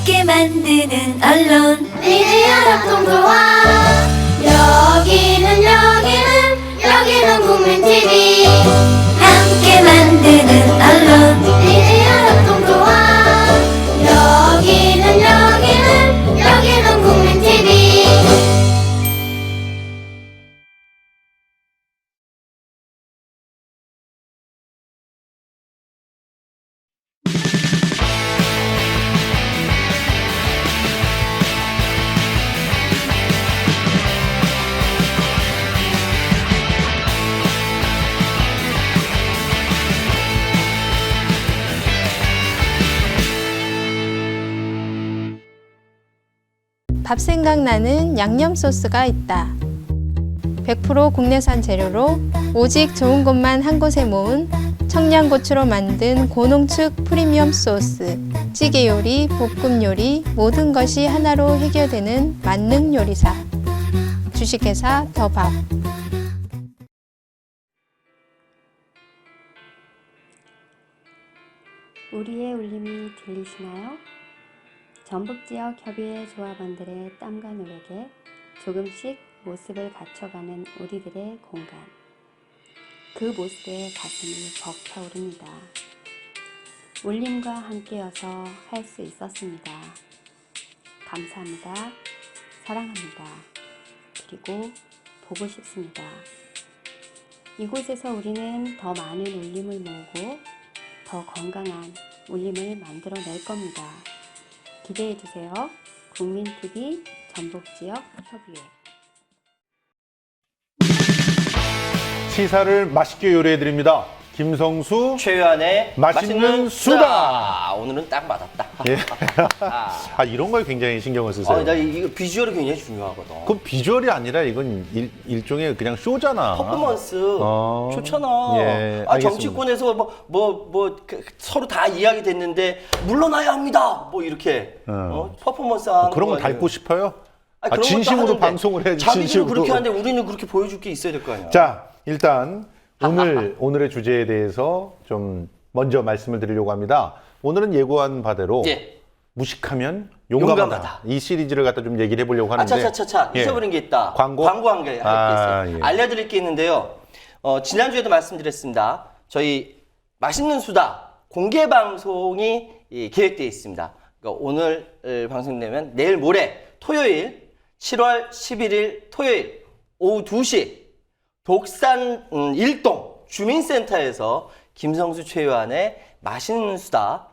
함께 만드는 언론 미디어 협동조합. 여기는 국민TV. 함께 만드는 언론 미디어 협동조합. 여기는 국민TV. 밥 생각나는 양념 소스가 있다. 100% 국내산 재료로 오직 좋은 것만 한 곳에 모은 청양고추로 만든 고농축 프리미엄 소스. 찌개 요리, 볶음 요리 모든 것이 하나로 해결되는 만능 요리사. 주식회사 더밥. 우리의 울림이 들리시나요? 전북지역 협의회 조합원들의 땀과 노력에 조금씩 모습을 갖춰가는 우리들의 공간. 그 모습에 가슴이 벅차오릅니다. 울림과 함께여서 할 수 있었습니다. 감사합니다. 사랑합니다. 그리고 보고 싶습니다. 이곳에서 우리는 더 많은 울림을 모으고 더 건강한 울림을 만들어낼 겁니다. 기대해주세요. 국민TV 전북지역협의회. 시사를 맛있게 요리해드립니다. 김성수 최유한의 맛있는 수다. 오늘은 딱 맞았다. 예. 이런 거에 굉장히 신경을 쓰세요. 나 이거 비주얼이 굉장히 중요하거든. 그 비주얼이 아니라 이건 일종의 그냥 쇼잖아. 퍼포먼스 좋잖아. 예, 정치권에서 서로 다 이야기 됐는데 물러나야 합니다. 뭐 이렇게 퍼포먼스 하는 그런 거 거 닳고 싶어요? 그런 것도 진심으로 하는데 방송을 해야지. 자기들은 진심으로. 그렇게 하는데 우리는 그렇게 보여줄 게 있어야 될 거 아니야. 자, 일단 오늘의 주제에 대해서 좀 먼저 말씀을 드리려고 합니다. 오늘은 예고한 바대로 예. 무식하면 용감하다. 이 시리즈를 갖다 좀 얘기를 해보려고 하는데. 차차차차 잊어버린 게 있다. 광고 한 게 있어요. 예. 알려드릴 게 있는데요. 지난주에도 말씀드렸습니다. 저희 맛있는 수다 공개 방송이 계획되어 있습니다. 그러니까 오늘 방송되면 내일 모레 토요일 7월 11일 토요일 오후 2시 독산 일동 주민센터에서 김성수 최유한의 맛있는 수다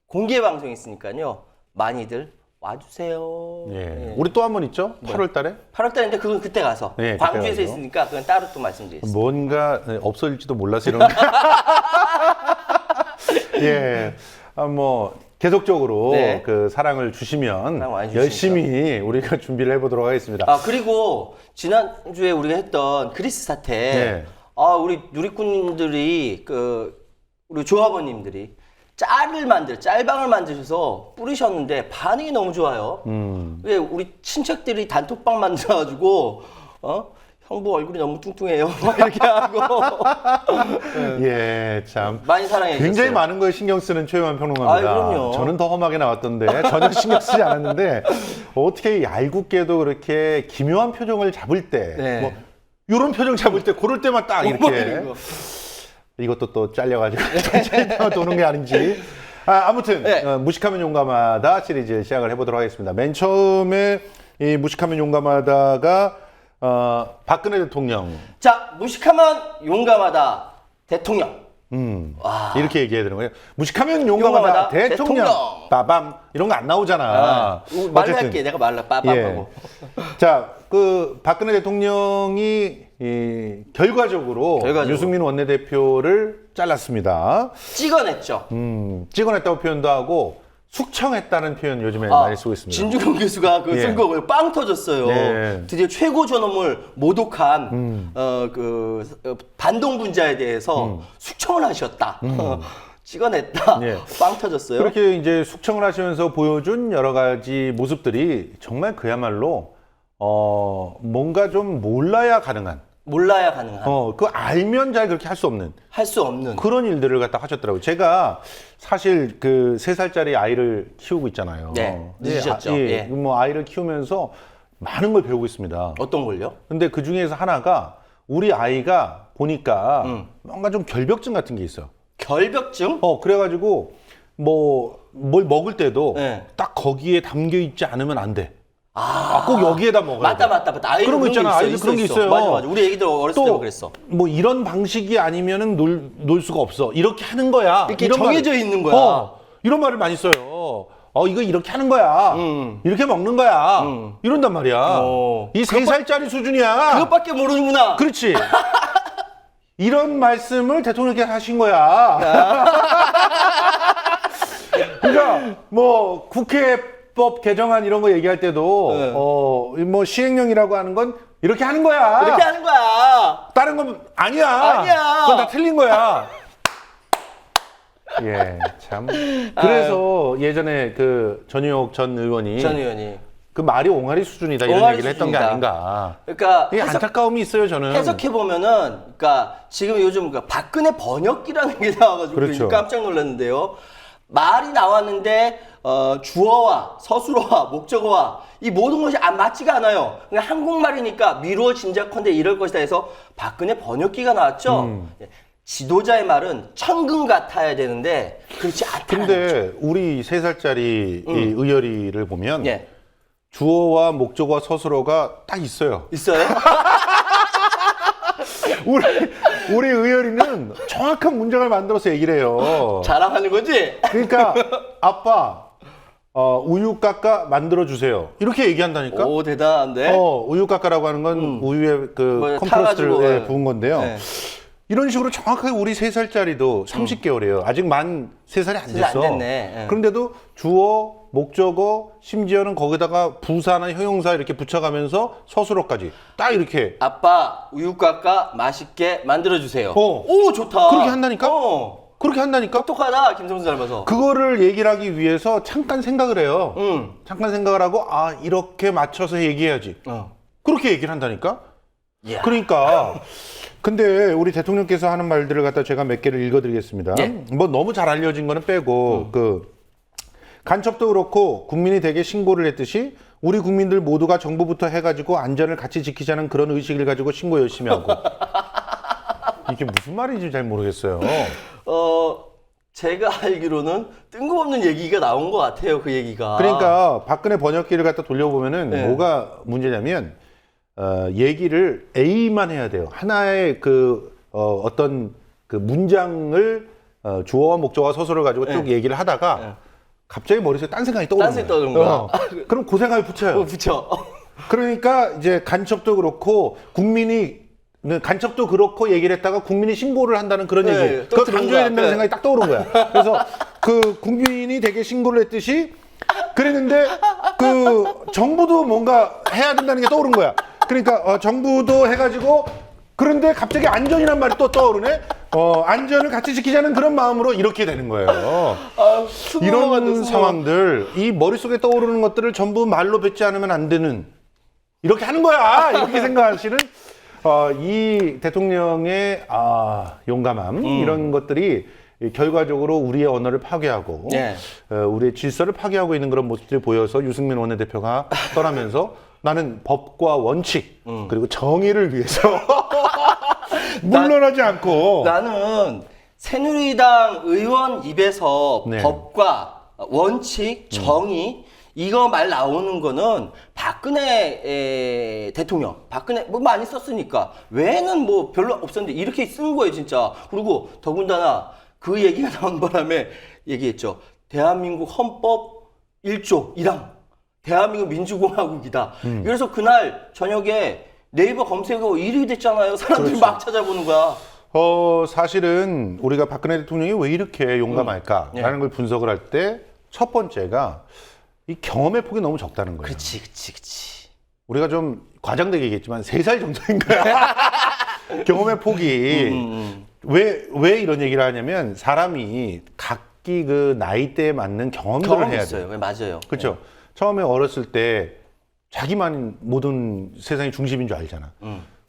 공개 방송이 있으니까요. 많이들 와주세요. 예. 예. 우리 또 한 번 있죠? 8월 달에? 8월 달인데 그건 그때 가서 네, 광주에서 그때 가서. 있으니까 그건 따로 또 말씀드리겠습니다. 뭔가 없어질지도 몰라서 이런 거. 예. 계속적으로 네. 그 사랑을 주시면 사랑 많이 주시니까. 열심히 우리가 준비를 해보도록 하겠습니다. 그리고 지난주에 우리가 했던 그리스 사태. 네. 우리 누리꾼들이 우리 조합원님들이 짤방을 만드셔서 뿌리셨는데 반응이 너무 좋아요. 왜 우리 친척들이 단톡방 만들어가지고 형부 얼굴이 너무 뚱뚱해요. 막 이렇게 하고. 예, 참. 많이 사랑해 주셨어요. 굉장히 많은 거에 신경 쓰는 최유한 평론가입니다. 그럼요. 저는 더 험하게 나왔던데 전혀 신경 쓰지 않았는데 어떻게 얄궂게도 그렇게 기묘한 표정을 잡을 때 네. 이런 표정 잡을 때 고를 때만 딱 이렇게 이것도 또 잘려가지고 도는 게 아닌지. 아무튼 네. 무식하면 용감하다 시리즈 시작을 해보도록 하겠습니다. 맨 처음에 이 무식하면 용감하다가 박근혜 대통령. 자, 무식하면 용감하다 대통령. 이렇게 얘기해야 되는 거예요. 무식하면 용감하다 대통령. 빠밤 이런 거 안 나오잖아. 말로 할게. 내가 말로 빠밤하고. 자, 그 박근혜 대통령이 결과적으로 유승민 원내대표를 잘랐습니다. 찍어냈죠. 찍어냈다고 표현도 하고 숙청했다는 표현 요즘에 많이 쓰고 있습니다. 진중권 교수가 쓴 거고요. 빵 터졌어요. 네. 드디어 최고 존엄을 모독한 반동 분자에 대해서 숙청을 하셨다. 찍어냈다. 예. 빵 터졌어요. 그렇게 이제 숙청을 하시면서 보여준 여러 가지 모습들이 정말 그야말로 뭔가 좀 몰라야 가능한 몰라야 가능한. 그 알면 잘 그렇게 할 수 없는 할 수 없는. 그런 일들을 갖다 하셨더라고요. 제가 사실 그 3살짜리 아이를 키우고 있잖아요. 네, 늦으셨죠. 예. 뭐 아이를 키우면서 많은 걸 배우고 있습니다. 어떤 걸요? 근데 그 중에서 하나가 우리 아이가 보니까 뭔가 좀 결벽증 같은 게 있어요. 결벽증? 그래가지고 뭘 먹을 때도 네. 딱 거기에 담겨 있지 않으면 안 돼. 꼭 여기에다 먹어야 돼. 맞다. 아이들 그런 거 있잖아. 아이들 그런 게 있어요. 맞아. 우리 애기들 어렸을 때도 그랬어. 뭐 이런 방식이 아니면은 놀 수가 없어. 이렇게 하는 거야. 이렇게 이런 정해져 있는 거야. 이런 말을 많이 써요. 이거 이렇게 하는 거야. 이렇게 먹는 거야. 이런단 말이야. 이 3살짜리 수준이야. 그것밖에 모르는구나. 그렇지. 이런 말씀을 대통령께서 하신 거야. 그러니까 뭐 국회법 개정안 이런 거 얘기할 때도 뭐 시행령이라고 하는 건 이렇게 하는 거야. 이렇게 하는 거야. 다른 건 아니야. 아니야. 그건 다 틀린 거야. 예, 참. 그래서 예전에 그 전유옥 전 의원이 그 말이 옹알이 수준이다 이런 옹알이 얘기를 했던 게 수준이다. 아닌가. 그러니까 이게 안타까움이 있어요, 저는. 해석해 보면은, 그러니까 지금 요즘 그 박근혜 번역기라는 게 나와가지고 그렇죠. 깜짝 놀랐는데요. 말이 나왔는데 주어와 서술어와 목적어와 이 모든 것이 맞지가 않아요. 그냥 한국말이니까 미루어 짐작컨대 이럴 것이다 해서 박근혜 번역기가 나왔죠. 지도자의 말은 천근 같아야 되는데 그렇지 않다. 근데 우리 3살짜리 이 의열이를 보면 예. 주어와 목적어와 서술어가 딱 있어요. 있어요? 우리 의열이는 정확한 문장을 만들어서 얘기를 해요. 자랑하는 거지? 그러니까 아빠 우유 깎아 만들어 주세요. 이렇게 얘기한다니까. 오, 대단한데? 우유 깎아라고 하는 건 우유에 그 뭐, 컴프레스를 타가지고, 부은 건데요. 네. 이런 식으로 정확하게 우리 3살짜리도 30개월이에요. 아직 만 3살이 안 됐어. 안 됐네. 예. 그런데도 주어, 목적어, 심지어는 거기다가 부사나 형용사 이렇게 붙여가면서 서술어까지 딱 이렇게 아빠 우유 깎아 맛있게 만들어주세요. 어. 오, 좋다. 그렇게 한다니까? 어. 그렇게 한다니까? 똑똑하다, 김성수 닮아서. 그거를 얘기를 하기 위해서 잠깐 생각을 해요. 잠깐 생각을 하고 이렇게 맞춰서 얘기해야지. 그렇게 얘기를 한다니까? 이야. 그러니까 근데 우리 대통령께서 하는 말들을 갖다 제가 몇 개를 읽어드리겠습니다. 예. 뭐 너무 잘 알려진 거는 빼고 그 간첩도 그렇고 국민이 대개 신고를 했듯이 우리 국민들 모두가 정부부터 해가지고 안전을 같이 지키자는 그런 의식을 가지고 신고 열심히 하고 이게 무슨 말인지 잘 모르겠어요. 제가 알기로는 뜬금없는 얘기가 나온 것 같아요, 그 얘기가. 그러니까 박근혜 번역기를 갖다 돌려보면은 네. 뭐가 문제냐면 얘기를 A만 해야 돼요. 하나의 그 어떤 그 문장을 주어와 목적어와 서술을 가지고 쭉 얘기를 하다가 갑자기 머릿속에 딴 생각이 떠오르는 딴 생각이 떠오르는 거야. 그럼 그 생각을 붙여요. 붙여. 그러니까 이제 간첩도 그렇고 국민이 간첩도 그렇고 얘기를 했다가 국민이 신고를 한다는 그런 네, 얘기. 또 그거 들은 강조해야 거야. 된다는 네. 생각이 딱 떠오른 거야. 그래서 그 국민이 되게 신고를 했듯이 그랬는데 그 정부도 뭔가 해야 된다는 게 떠오른 거야. 그러니까 정부도 해가지고 그런데 갑자기 안전이란 말이 또 떠오르네. 안전을 같이 지키자는 그런 마음으로 이렇게 되는 거예요. 이런 상황들, 이 머릿속에 떠오르는 것들을 전부 말로 뱉지 않으면 안 되는 이렇게 하는 거야. 이렇게 생각하시는 이 대통령의 용감함 이런 것들이 결과적으로 우리의 언어를 파괴하고 네. 우리의 질서를 파괴하고 있는 그런 모습들이 보여서 유승민 원내대표가 떠나면서 나는 법과 원칙 그리고 정의를 위해서 물러나지 않고 나는 새누리당 의원 입에서 네. 법과 원칙, 정의 이거 말 나오는 거는 박근혜 대통령, 박근혜 뭐 많이 썼으니까 외에는 뭐 별로 없었는데 이렇게 쓴 거예요 진짜. 그리고 더군다나 그 얘기가 나온 바람에 얘기했죠. 대한민국 헌법 1조 1항 대한민국 민주공화국이다. 그래서 그날 저녁에 네이버 검색어 1위 됐잖아요. 사람들이 그렇죠. 막 찾아보는 거야. 사실은 우리가 박근혜 대통령이 왜 이렇게 용감할까라는 걸 분석을 할 때 첫 번째가 이 경험의 폭이 너무 적다는 거예요. 그치. 우리가 좀 과장되게 얘기했지만 3살 정도인 거야. 경험의 폭이. 왜 이런 얘기를 하냐면 사람이 각기 그 나이대에 맞는 경험들을 해야 있어요. 돼요. 맞아요. 그렇죠. 처음에 어렸을 때 자기만 모든 세상의 중심인 줄 알잖아.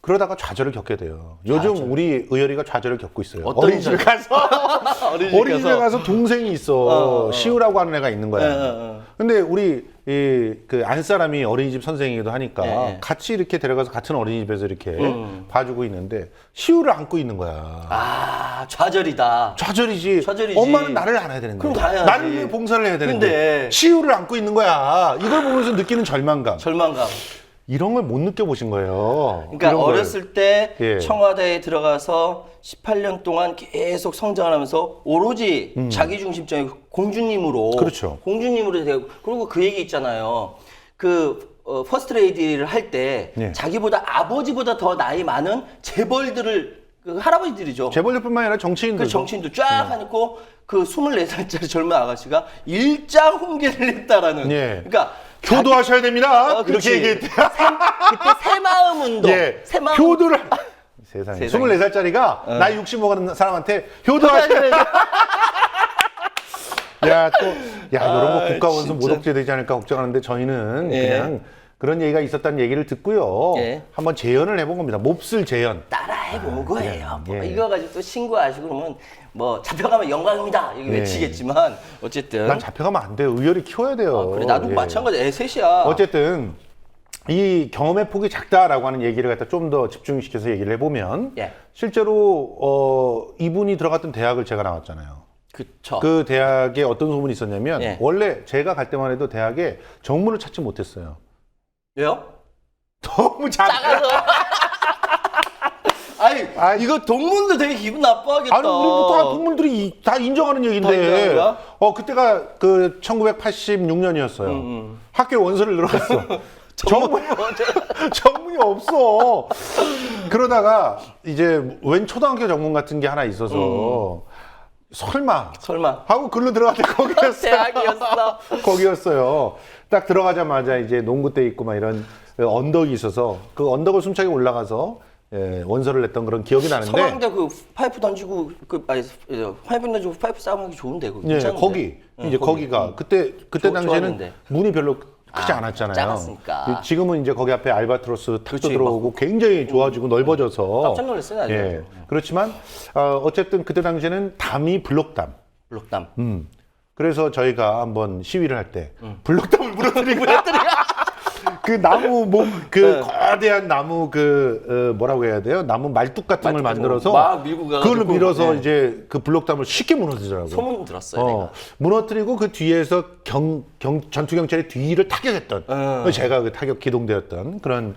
그러다가 좌절을 겪게 돼요. 요즘 우리 의열이가 좌절을 겪고 있어요. 어떤 어린이집에 가서 어린이집에 가서 동생이 있어. 어. 시우라고 하는 애가 있는 거야. 어. 근데 우리 그 안사람이 어린이집 선생이기도 하니까 네. 같이 이렇게 데려가서 같은 어린이집에서 이렇게 봐주고 있는데 시우를 안고 있는 거야. 아, 좌절이다. 좌절이지. 좌절이지. 엄마는 나를 안아야 되는데. 그럼 가야지. 나를 위해 봉사를 해야 되는데. 근데 시우를 안고 있는 거야. 이걸 보면서 느끼는 절망감. 절망감. 이런 걸 못 느껴보신 거예요. 그러니까 이런 걸. 어렸을 때 예. 청와대에 들어가서 18년 동안 계속 성장하면서 오로지 자기중심적인 공주님으로 그렇죠. 공주님으로 되고 그리고 그 얘기 있잖아요. 그 퍼스트 레이디를 할 때 예. 자기보다 아버지보다 더 나이 많은 재벌들을 그 할아버지들이죠. 재벌뿐만 아니라 정치인들. 그 정치인도 쫙 해놓고 그 24살짜리 젊은 아가씨가 일장 훈계를 했다라는. 예. 그러니까 효도하셔야 됩니다. 그렇지. 이렇게 얘기했대. 그때 새마음 운동. 예. 새마음 효도를. 세상에. 세상에. 24살짜리가 나이 60 먹은 사람한테 효도하셔야 돼. 야, 또, 야, 이런 거 국가 원수 진짜. 모독죄 되지 않을까 걱정하는데 저희는 예. 그냥 그런 얘기가 있었다는 얘기를 듣고요. 예. 한번 재연을 해본 겁니다. 몹쓸 재연. 따라해본 거예요. 뭐 예. 이거 가지고 또 신고하시고 그러면 뭐 잡혀가면 영광입니다. 이거 예. 외치겠지만 어쨌든. 난 잡혀가면 안 돼요. 의열이 키워야 돼요. 그래 나도 예. 마찬가지. 애셋이야. 어쨌든 이 경험의 폭이 작다라고 하는 얘기를 갖다 좀 더 집중시켜서 얘기를 해보면 예. 실제로 이분이 들어갔던 대학을 제가 나왔잖아요. 그쵸. 그 대학에 어떤 소문이 있었냐면 예. 원래 제가 갈 때만 해도 대학에 정문을 찾지 못했어요. 왜요? 너무 작아서. 아니 이거 동문도 되게 기분 나빠하겠다. 아니 우리 다 동물들이 다 인정하는 다 얘기인데. 인정하는 거야? 그때가 그 1986년이었어요. 학교에 원서를 늘어갔어. 정문이 없어. 그러다가 이제 웬 초등학교 정문 같은 게 하나 있어서 설마 하고 글로 들어갔더니 거기였어요. 대학이었어. 거기였어요. 딱 들어가자마자 이제 농구대 있고 막 이런 언덕이 있어서 그 언덕을 숨차게 올라가서 원서를 냈던 그런 기억이 나는데. 서강대 그 파이프 던지고 파이프 던지고 파이프 싸움하기 좋은데 그거 예, 괜찮은데? 거기 이제 거기가 그때 당시에는 좋았는데. 문이 별로 크지 않았잖아요. 작았으니까. 지금은 이제 거기 앞에 알바트로스 탁도 그치, 들어오고 굉장히 좋아지고 넓어져서 깜짝 놀랐어요, 나중에. 예. 그렇지만 어쨌든 그때 당시에는 담이 블록담. 블록담. 그래서 저희가 한번 시위를 할 때 블록담을 무너뜨리고 그 나무 거대한 나무 뭐라고 해야 돼요? 나무 말뚝 같은 걸 만들어서 막 밀고 가가지고. 그걸로 밀어서 예. 이제 그 블록담을 쉽게 무너뜨리더라고요. 소문 들었어요. 내가. 무너뜨리고 그 뒤에서 전투 경찰의 뒤를 타격했던 제가 그 타격 기동되었던 그런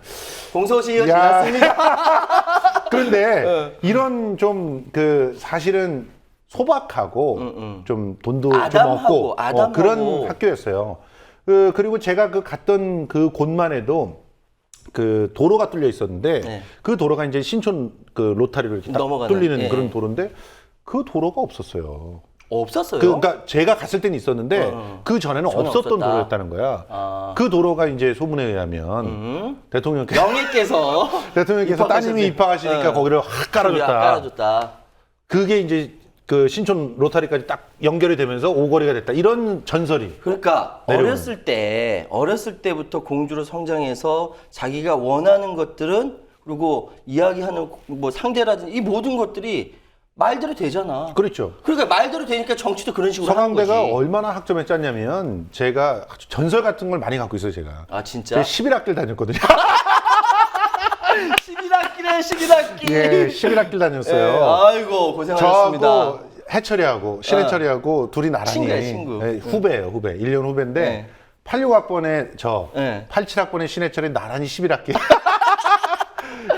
공소시효 야. 지났습니다. 그런데 이런 좀 사실은 소박하고 좀 돈도 좀 아담하고, 없고 아담하고. 그런 학교였어요. 그리고 제가 갔던 그 곳만 해도 그 도로가 뚫려 있었는데 네. 그 도로가 이제 신촌 그 로타리로 이렇게 딱 넘어가는, 뚫리는 예. 그런 도로인데 그 도로가 없었어요. 없었어요. 그러니까 제가 갔을 때는 있었는데 그 전에는 전혀 없었던 없었다. 도로였다는 거야. 아. 그 도로가 이제 소문에 의하면 대통령께서 영예께서 따님이 입학하시니까 거기를 확 깔아줬다. 깔아줬다. 그게 이제 그 신촌 로타리까지 딱 연결이 되면서 오거리가 됐다. 이런 전설이. 그러니까 내려오는. 어렸을 때부터 공주로 성장해서 자기가 원하는 것들은 그리고 이야기하는 뭐 상대라든지 이 모든 것들이 말대로 되잖아. 그렇죠. 그러니까 말대로 되니까 정치도 그런 식으로 하는 거지. 서강대가 얼마나 학점에 짰냐면 제가 아주 전설 같은 걸 많이 갖고 있어요, 제가. 아 진짜? 제가 11학기를 다녔거든요. 11학기네 11학기. 예, 11학기를 다녔어요. 예, 아이고 고생하셨습니다. 저하고 해철이하고 신해철이하고 둘이 나란히 친구예요, 친구. 예, 후배예요, 후배. 1년 후배인데 네. 86학번에 저, 네. 87학번에 신해철이 나란히 11학기.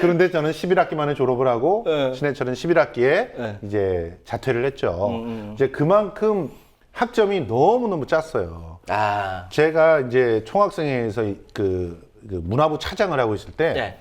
그런데 저는 11학기만에 졸업을 하고 네. 신해철은 11학기에 네. 이제 자퇴를 했죠. 이제 그만큼 학점이 너무너무 짰어요. 아. 제가 이제 총학생회에서 그 문화부 차장을 하고 있을 때 네.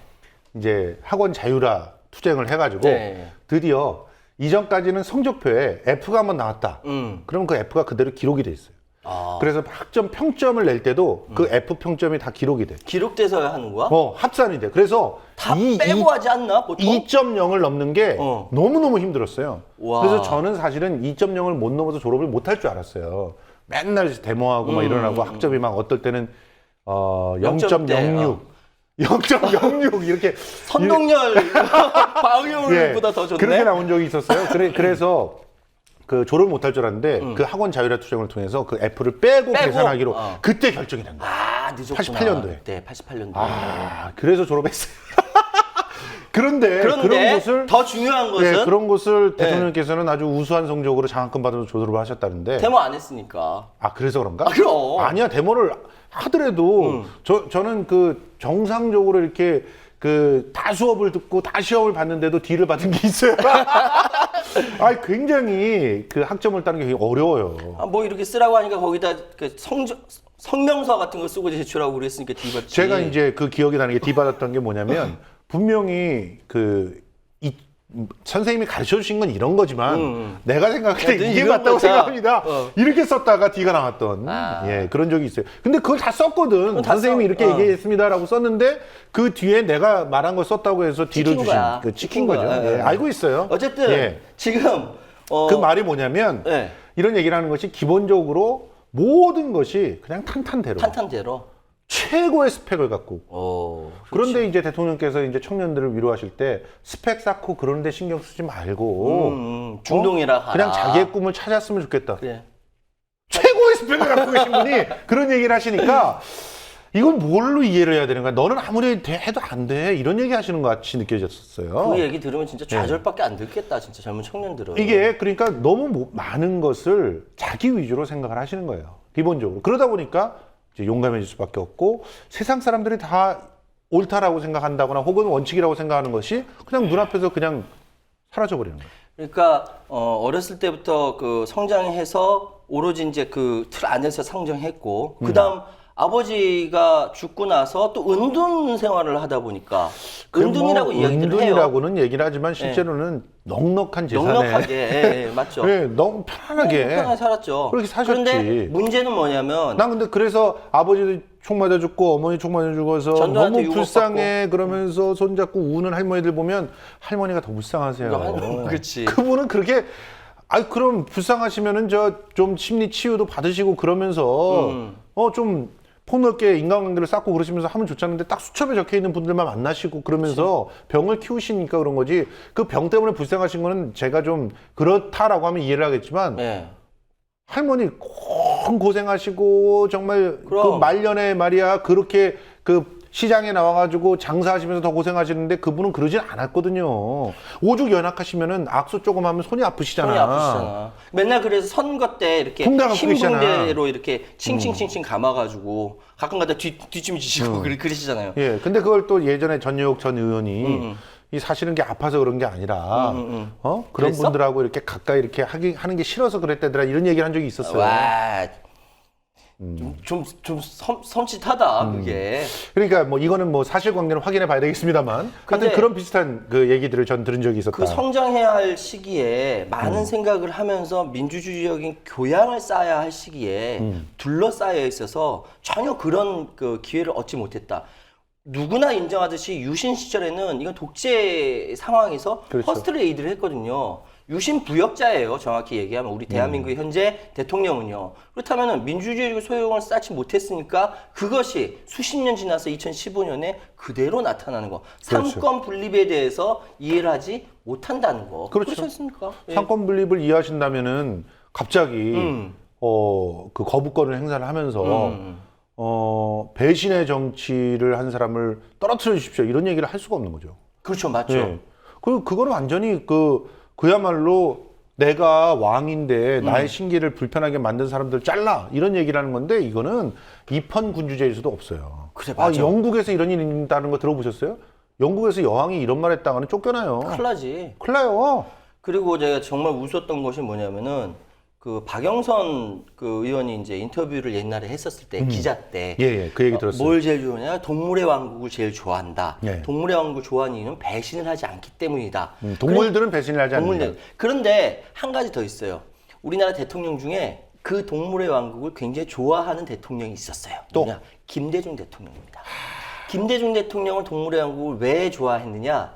이제 학원 자율화 투쟁을 해가지고 네. 드디어 이전까지는 성적표에 F가 한번 나왔다. 그러면 그 F가 그대로 기록이 돼 있어요. 아. 그래서 학점 평점을 낼 때도 그 F 평점이 다 기록이 돼. 기록돼서 하는 거야? 합산이 돼. 그래서 다 빼고 하지 않나 보통? 2.0을 넘는 게 너무너무 힘들었어요. 와. 그래서 저는 사실은 2.0을 못 넘어서 졸업을 못 할 줄 알았어요. 맨날 데모하고 막 일어나고 학점이 막 어떨 때는 0.06 0.06 이렇게 선동열 방역률보다 더 좋네. 그렇게 나온 적이 있었어요. 그래서 그 졸업 못할 줄 알았는데 그 학원 자율화 투쟁을 통해서 그 F를 빼고 계산하기로 그때 결정이 된 거예요. 아, 늦었구나. 88년도에. 네, 88년도에. 아, 그래서 졸업했어요. 그런데 그런 것을 더 중요한 것은 네, 그런 것을 대통령께서는 아주 우수한 성적으로 장학금 받으면서 졸업을 하셨다는데 데모 안 했으니까. 아 그래서 그런가? 아, 그럼. 아니야 데모를 하더라도 저는 그 정상적으로 이렇게 그 다 수업을 듣고 다 시험을 봤는데도 D를 받은 게 있어요. 아 굉장히 그 학점을 따는 게 굉장히 어려워요. 아, 뭐 이렇게 쓰라고 하니까 거기다 그 성명서 같은 거 쓰고 제출하고 그랬으니까 D 받지. 제가 이제 그 기억이 나는 게 D 받았던 게 뭐냐면 분명히 선생님이 가르쳐 주신 건 이런 거지만 내가 생각할 때 이게 이런 맞다고 거다. 생각합니다. 이렇게 썼다가 D가 나왔던 예, 그런 적이 있어요. 근데 그걸 다 썼거든. 다 선생님이 써. 이렇게 얘기했습니다라고 썼는데 그 뒤에 내가 말한 걸 썼다고 해서 D를 찍힌 주신 거야. 그 찍힌 찍힌 거죠. 거야. 예, 알고 있어요. 어쨌든 예. 지금 그 말이 뭐냐면 네. 이런 얘기를 하는 것이 기본적으로 모든 것이 그냥 탄탄대로 탄탄대로. 최고의 스펙을 갖고 그렇지. 그런데 이제 대통령께서 이제 청년들을 위로하실 때 스펙 쌓고 그런데 신경 쓰지 말고 중동이라 가라. 그냥 자기의 꿈을 찾았으면 좋겠다. 그래. 최고의 스펙을 갖고 계신 분이 그런 얘기를 하시니까 이건 뭘로 이해를 해야 되는 거야? 너는 아무리 해도 안 돼. 이런 얘기 하시는 것 같이 느껴졌어요. 그 얘기 들으면 진짜 좌절밖에 안 듣겠다. 진짜 젊은 청년들은. 이게 그러니까 너무 많은 것을 자기 위주로 생각을 하시는 거예요. 기본적으로. 그러다 보니까 이제 용감해질 수밖에 없고 세상 사람들이 다 옳다라고 생각한다거나 혹은 원칙이라고 생각하는 것이 그냥 눈앞에서 그냥 사라져버리는 거예요. 그러니까 어렸을 때부터 그 성장해서 오로지 이제 그 틀 안에서 성장했고 그다음 아버지가 죽고 나서 또 은둔 생활을 하다 보니까 은둔이라고 이야기를 해요. 은둔이라고는 얘기를 하지만 실제로는 넉넉한 재산에 넉넉하게 예, 맞죠. 네, 너무 편안하게 편하게 살았죠. 그렇게 사셨지. 그런데 문제는 뭐냐면 난 근데 그래서 아버지도 총 맞아 죽고 어머니 총 맞아 죽어서 전두환한테 너무 불쌍해 그러면서 손잡고 우는 할머니들 보면 할머니가 더 불쌍하세요. 그렇지. 그분은 그렇게 그럼 불쌍하시면은 저 좀 심리 치유도 받으시고 그러면서 좀 폭넓게 인간관계를 쌓고 그러시면서 하면 좋지 않은데 딱 수첩에 적혀 있는 분들만 만나시고 그러면서 병을 키우시니까 그런 거지 그 병 때문에 불쌍하신 거는 제가 좀 그렇다라고 하면 이해를 하겠지만 예. 할머니 고생하시고 정말 그 그럼. 말년에 말이야 그렇게 그 시장에 나와가지고 장사하시면서 더 고생하시는데 그분은 그러진 않았거든요. 오죽 연약하시면은 악수 조금 하면 손이 아프시잖아. 손이 아프시잖아. 맨날 그래서 선거 때 이렇게 붕대가 흰 푸시잖아. 붕대로 이렇게 칭칭칭칭 감아가지고 가끔가다 뒤춤이 지시고 그러시잖아요. 예, 근데 그걸 또 예전에 전유옥 전 의원이 이 사실은 게 아파서 그런 게 아니라 그런 그랬어? 분들하고 이렇게 가까이 이렇게 하는 게 싫어서 그랬다더라 이런 얘기를 한 적이 있었어요. 와, 좀 섬찟하다 그게. 그러니까 뭐 이거는 뭐 사실관계는 확인해 봐야 되겠습니다만 하여튼 근데 그런 비슷한 그 얘기들을 전 들은 적이 있었다. 그 성장해야 할 시기에 많은 생각을 하면서 민주주의적인 교양을 쌓아야 할 시기에 둘러싸여 있어서 전혀 그런 그 기회를 얻지 못했다. 누구나 인정하듯이 유신 시절에는 이건 독재 상황에서 그렇죠. 퍼스트 레이드를 했거든요. 유신 부역자예요. 정확히 얘기하면 우리 대한민국의 현재 대통령은요. 그렇다면 민주주의 소용을 쌓지 못했으니까 그것이 수십 년 지나서 2015년에 그대로 나타나는 거. 그렇죠. 삼권 분립에 대해서 이해를 하지 못한다는 거. 그렇죠. 그렇지 않습니까? 예. 상권 분립을 이해하신다면은 갑자기 그 거부권을 행사를 하면서 배신의 정치를 한 사람을 떨어뜨려 주십시오 이런 얘기를 할 수가 없는 거죠. 그렇죠. 맞죠. 예. 그거는 완전히 그야말로 내가 왕인데 나의 신기를 불편하게 만든 사람들 잘라 이런 얘기를 하는 건데 이거는 입헌군주제일 수도 없어요. 그래, 맞아. 영국에서 이런 일이 있다는 거 들어보셨어요? 영국에서 여왕이 이런 말 했다가는 쫓겨나요. 큰일 나지. 큰일 나요. 그리고 제가 정말 웃었던 것이 뭐냐면은 그 박영선 그 의원이 이제 인터뷰를 옛날에 했었을 때 기자 때 예, 그 얘기 들었어요. 뭘 제일 좋아하냐? 동물의 왕국을 제일 좋아한다. 예. 동물의 왕국을 좋아하는 이유는 배신을 하지 않기 때문이다. 동물들은 배신을 하지 않는다. 그런데 한 가지 더 있어요. 우리나라 대통령 중에 그 동물의 왕국을 굉장히 좋아하는 대통령이 있었어요. 또? 누구냐? 김대중 대통령입니다. 김대중 대통령은 동물의 왕국을 왜 좋아했느냐?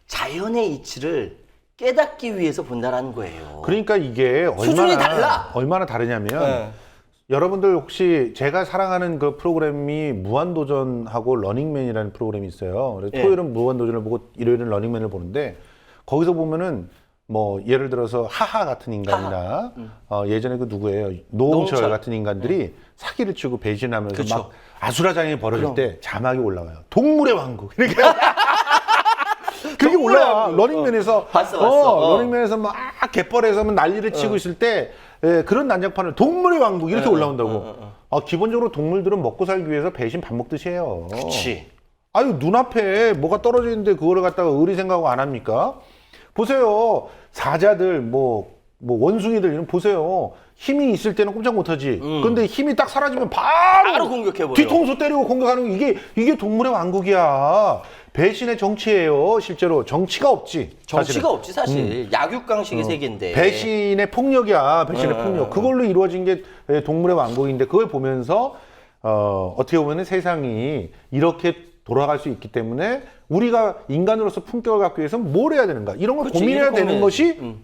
자연의 이치를 깨닫기 위해서 본다라는 거예요. 그러니까 이게 수준이 달라. 얼마나 다르냐면 네. 여러분들 혹시 제가 사랑하는 그 프로그램이 무한도전하고 러닝맨이라는 프로그램이 있어요. 그래서 예. 토요일은 무한도전을 보고 일요일은 러닝맨을 보는데 거기서 보면은 뭐 예를 들어서 하하 같은 인간이나 예전에 그 누구예요? 노홍철 노홍철. 같은 인간들이 사기를 치고 배신하면서 그쵸. 막 아수라장이 벌어질 그럼. 때 자막이 올라와요. 동물의 왕국 이렇게 그게 동물의 올라와. 왕국. 러닝맨에서 봤어. 러닝맨에서 막 갯벌에서 막 난리를 치고 있을 때 그런 난장판을 동물의 왕국 이렇게 올라온다고. 기본적으로 동물들은 먹고 살기 위해서 배신 밥 먹듯이 해요. 그치. 아유 눈앞에 뭐가 떨어져 있는데 그거를 갖다가 의리 생각 안 합니까? 보세요. 사자들 뭐 원숭이들 이런 보세요. 힘이 있을 때는 꼼짝 못하지. 근데 힘이 딱 사라지면 바로 공격해버려. 뒤통수 때리고 공격하는 거 이게 동물의 왕국이야. 배신의 정치예요. 실제로 정치가 없지. 정치가 사실은. 없지 사실. 약육강식의 세계인데. 배신의 폭력이야. 배신의 폭력. 그걸로 이루어진 게 동물의 왕국인데 그걸 보면서 어떻게 보면 세상이 이렇게 돌아갈 수 있기 때문에 우리가 인간으로서 품격을 갖기 위해서 뭘 해야 되는가 이런 걸 그치, 고민해야 이렇게 되는 고민해야지. 것이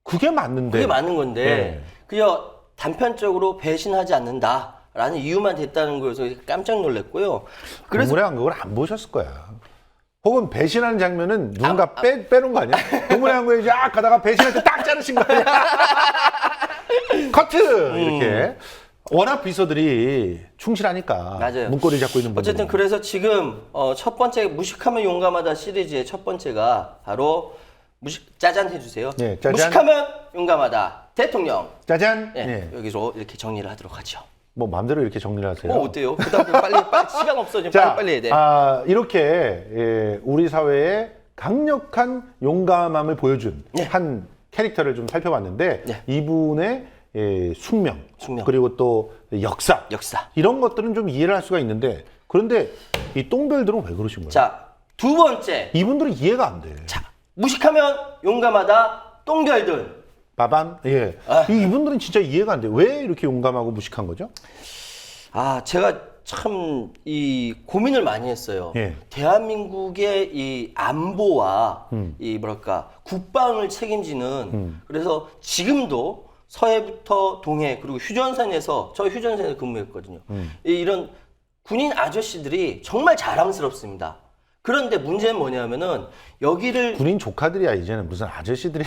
그게 맞는데 그게 맞는 건데 네. 그냥 단편적으로 배신하지 않는다라는 이유만 됐다는 거여서 깜짝 놀랐고요. 그래서 동물의 왕국을 안 보셨을 거야. 혹은 배신하는 장면은 누군가 빼놓은 거 아니야? 동물의 왕국에 이제 가다가 배신할 때 딱 자르신 거 아니야? 커트! 이렇게. 워낙 비서들이 충실하니까. 맞아요. 문고리 잡고 있는 분들. 어쨌든 그래서 지금 첫 번째 무식하면 용감하다 시리즈의 첫 번째가 바로 짜잔 해주세요. 네, 짜잔. 무식하면 용감하다 대통령. 짜잔! 예, 네. 여기서 이렇게 정리를 하도록 하죠. 뭐 마음대로 이렇게 정리를 하세요. 어때요? 그다음에 빨리 시간 없어 지금 빨리 해야 돼. 이렇게 우리 사회에 강력한 용감함을 보여준 한 캐릭터를 좀 살펴봤는데 네. 이분의 숙명, 숙명. 그리고 또 역사 이런 것들은 좀 이해를 할 수가 있는데 그런데 이 똥별들은 왜 그러신 거예요? 자, 두 번째. 이분들은 이해가 안 돼. 자, 무식하면 용감하다 똥별들. 빠밤. 예. 이분들은 진짜 이해가 안 돼. 왜 이렇게 용감하고 무식한 거죠? 제가 참 이 고민을 많이 했어요. 예. 대한민국의 이 안보와 이 뭐랄까 국방을 책임지는 그래서 지금도 서해부터 동해 그리고 휴전선에서 저 휴전선에 근무했거든요. 이런 군인 아저씨들이 정말 자랑스럽습니다. 그런데 문제는 뭐냐면은 여기를 군인 조카들이야 이제는 무슨 아저씨들이.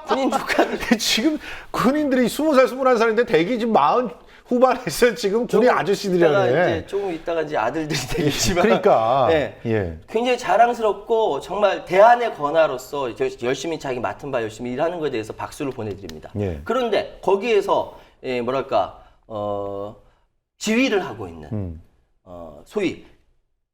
군인 조카들 지금 군인들이 20살, 21살인데 대기 지금 40 후반에서 지금 군인 아저씨들이라네. 이제 조금 있다가 이제 아들들이 되겠지만 그러니까. 네. 예. 굉장히 자랑스럽고 정말 대안의 권하로서 열심히 자기 맡은 바 열심히 일하는 것에 대해서 박수를 보내드립니다. 예. 그런데 거기에서 뭐랄까 지휘를 하고 있는 소위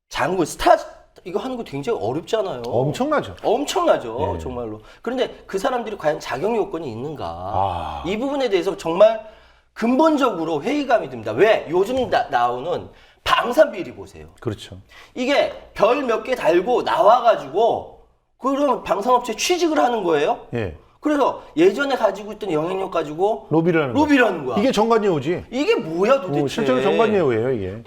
장군 스타 이거 하는 거 굉장히 어렵잖아요. 엄청나죠. 엄청나죠. 예. 정말로. 그런데 그 사람들이 과연 자격 요건이 있는가? 아. 이 부분에 대해서 정말 근본적으로 회의감이 듭니다. 왜? 요즘 나오는 방산비리 보세요. 그렇죠. 이게 별 몇 개 달고 나와가지고 그럼 방산업체 취직을 하는 거예요. 예. 그래서 예전에 가지고 있던 영향력 가지고 로비를 하는 거야. 로비를 하는 거야. 이게 정관예우지. 이게 뭐야 도대체? 실제로 정관예우예요, 이게.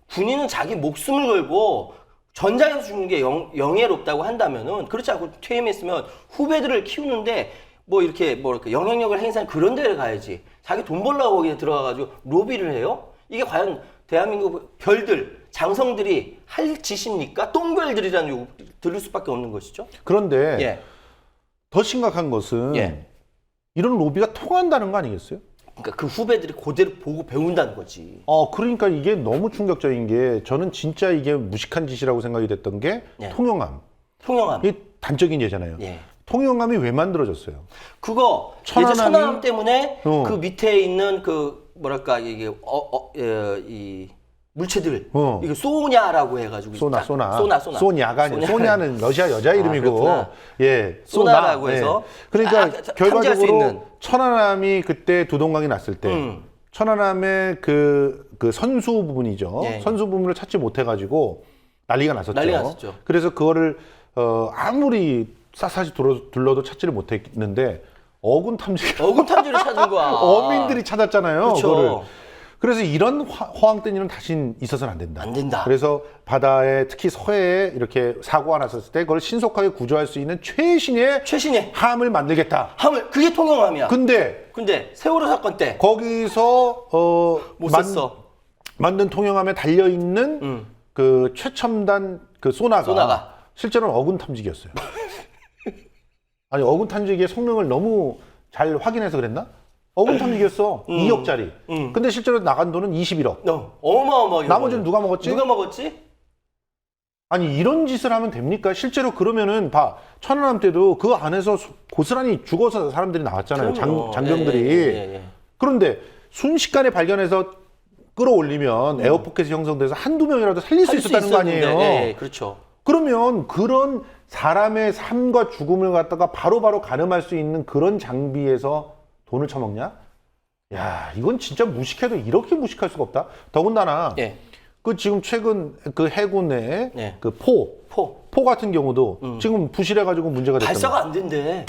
군인은 자기 목숨을 걸고 전장에서 죽는 게 영예롭다고 한다면은 그렇지 않고 퇴임했으면 후배들을 키우는데 뭐 이렇게 뭐랄까 영향력을 행사하는 그런 데를 가야지. 자기 돈 벌려고 거기에 들어가가지고 로비를 해요? 이게 과연 대한민국 별들, 장성들이 할 짓입니까? 똥별들이라는 욕 들을 수밖에 없는 것이죠. 그런데 예. 더 심각한 것은 예. 이런 로비가 통한다는 거 아니겠어요? 그러니까 그 후배들이 그대로 보고 배운다는 거지. 그러니까 이게 너무 충격적인 게 저는 진짜 이게 무식한 짓이라고 생각이 됐던 게 예. 통영함. 통영함. 이게 단적인 예잖아요. 예. 통영함이 왜 만들어졌어요? 그거 천안함이- 예전 천안함 때문에 어. 그 밑에 있는 그 뭐랄까 이게 이 물체들 이거 소냐라고 해가지고 소냐가 아니라 소냐는 러시아 여자 이름이고 그렇구나. 예 소나라고 예. 해서 그러니까 탐지할 수 있는. 결과적으로 천안함이 그때 두동강이 났을 때 천안함의 그 선수 부분이죠. 예. 선수 부분을 찾지 못해가지고 난리가 났었죠. 난리가 났었죠. 그래서 그거를 아무리 샅샅이 둘러도 찾지를 못했는데 어군 탐지기로 어군 탐지를 찾은 거야. 어민들이 찾았잖아요. 그렇죠. 그거를. 그래서 이런 허황된 일은 다신 있어서는 안 된다. 안 된다. 그래서 바다에 특히 서해에 이렇게 사고가 났었을 때 그걸 신속하게 구조할 수 있는 최신의 함을 만들겠다. 함을 그게 통영함이야. 근데 세월호 사건 때 거기서 못 썼어. 만든 통영함에 달려 있는 그 최첨단 그 소나가 실제로는 어군 탐지기였어요. 아니 어군 탐지기의 성능을 너무 잘 확인해서 그랬나? 어군 탐지기였어. 2억짜리. 근데 실제로 나간 돈은 21억. 어마어마하게. 나머지는 누가 먹었지? 누가 먹었지? 아니 이런 짓을 하면 됩니까? 실제로 그러면은 천안함 때도 그 안에서 고스란히 죽어서 사람들이 나왔잖아요. 장병들이. 예. 그런데 순식간에 발견해서 끌어올리면 에어포켓이 형성돼서 한두 명이라도 살릴 수 있었다는 거 아니에요? 예, 그렇죠. 그러면 그런 사람의 삶과 죽음을 갖다가 바로바로 가늠할 수 있는 그런 장비에서 돈을 처먹냐? 야, 이건 진짜 무식해도 이렇게 무식할 수가 없다. 더군다나 예. 그 지금 최근 그 해군의 예. 그 포 같은 경우도 지금 부실해가지고 문제가 됐다. 발사가 안 된대.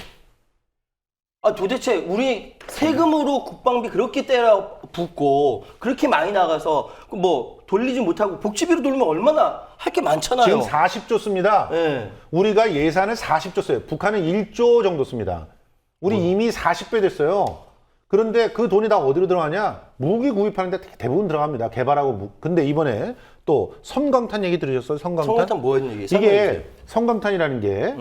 아 도대체 우리 세금으로 국방비 그렇게 때려 붓고 그렇게 많이 나가서 뭐 돌리지 못하고 복지비로 돌리면 얼마나 할 게 많잖아요. 지금 40조 씁니다. 예. 우리가 예산을 40조 써요. 북한은 1조 정도 씁니다. 우리 이미 40배 됐어요. 그런데 그 돈이 다 어디로 들어가냐? 무기 구입하는데 대부분 들어갑니다. 개발하고. 근데 이번에 또 섬광탄 얘기 들으셨어요? 섬광탄 뭐였는 얘기? 이게 섬광탄이라는 게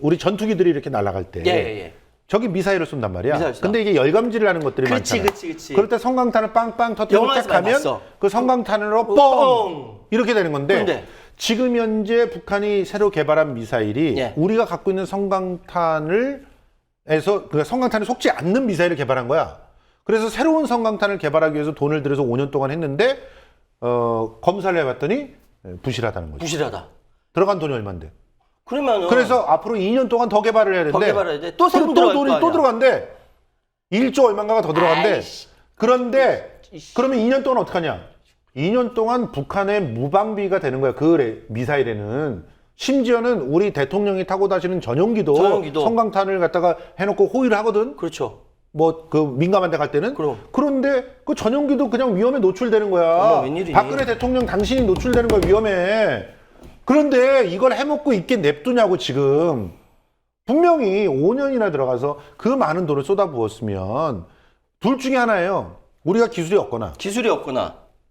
우리 전투기들이 이렇게 날아갈 때 예. 저기 미사일을 쏜단 말이야. 미사일 쏜다. 근데 이게 열감지를 하는 것들이 많잖아. 그렇지. 그럴 때 섬광탄을 빵빵 터뜨리고 영화에서 딱 하면 봤어. 그 섬광탄으로 뻥! 뻥! 이렇게 되는 건데 근데 지금 현재 북한이 새로 개발한 미사일이 예. 우리가 갖고 있는 섬광탄을 그러니까 섬광탄이 속지 않는 미사일을 개발한 거야. 그래서 새로운 섬광탄을 개발하기 위해서 돈을 들여서 5년 동안 했는데 검사를 해봤더니 부실하다는 거죠. 부실하다. 들어간 돈이 얼마인데? 그러면은 그래서 앞으로 2년 동안 더 개발을 해야 되는데 더 개발해야 돼. 또 세금 또 들어갈 돈이 거 또 아니야. 들어간대. 1조 얼마인가가 더 들어간대. 아이씨. 그런데 그러면 2년 동안 어떡하냐? 2년 동안 북한의 무방비가 되는 거야. 그 미사일에는. 심지어는 우리 대통령이 타고 다니는 전용기도 섬광탄을 갖다가 해놓고 호위를 하거든. 그렇죠. 뭐 그 민감한 데 갈 때는. 그런데 그 전용기도 그냥 위험에 노출되는 거야. 웬일이니? 박근혜 대통령 당신이 노출되는 거야, 위험에. 그런데 이걸 해먹고 있게 냅두냐고 지금. 분명히 5년이나 들어가서 그 많은 돈을 쏟아부었으면 둘 중에 하나예요. 우리가 기술이 없거나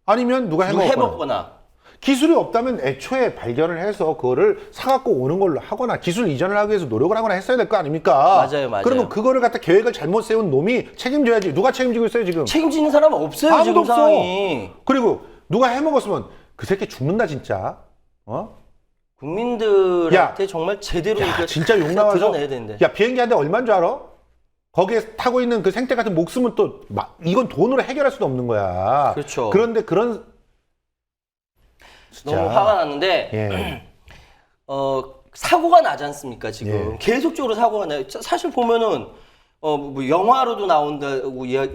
아니면 누가 해먹거나. 기술이 없다면 애초에 발견을 해서 그거를 사갖고 오는 걸로 하거나 기술 이전을 하기 위해서 노력을 하거나 했어야 될 거 아닙니까? 맞아요. 그러면 그거를 갖다 계획을 잘못 세운 놈이 책임져야지. 누가 책임지고 있어요 지금? 책임지는 사람 없어요. 아무도 지금 없어. 상황이. 그리고 누가 해먹었으면 그 새끼 죽는다 진짜. 국민들한테 정말 제대로 이거 진짜 욕 나와서 드러내야 되는데. 야 비행기 한 대 얼마인 줄 알아? 거기에 타고 있는 그 생태 같은 목숨은 또 이건 돈으로 해결할 수도 없는 거야. 그렇죠. 그런데 그런 너무 화가 났는데 예. 사고가 나지 않습니까 지금. 예. 계속적으로 사고가 나요. 사실 보면은 뭐 영화로도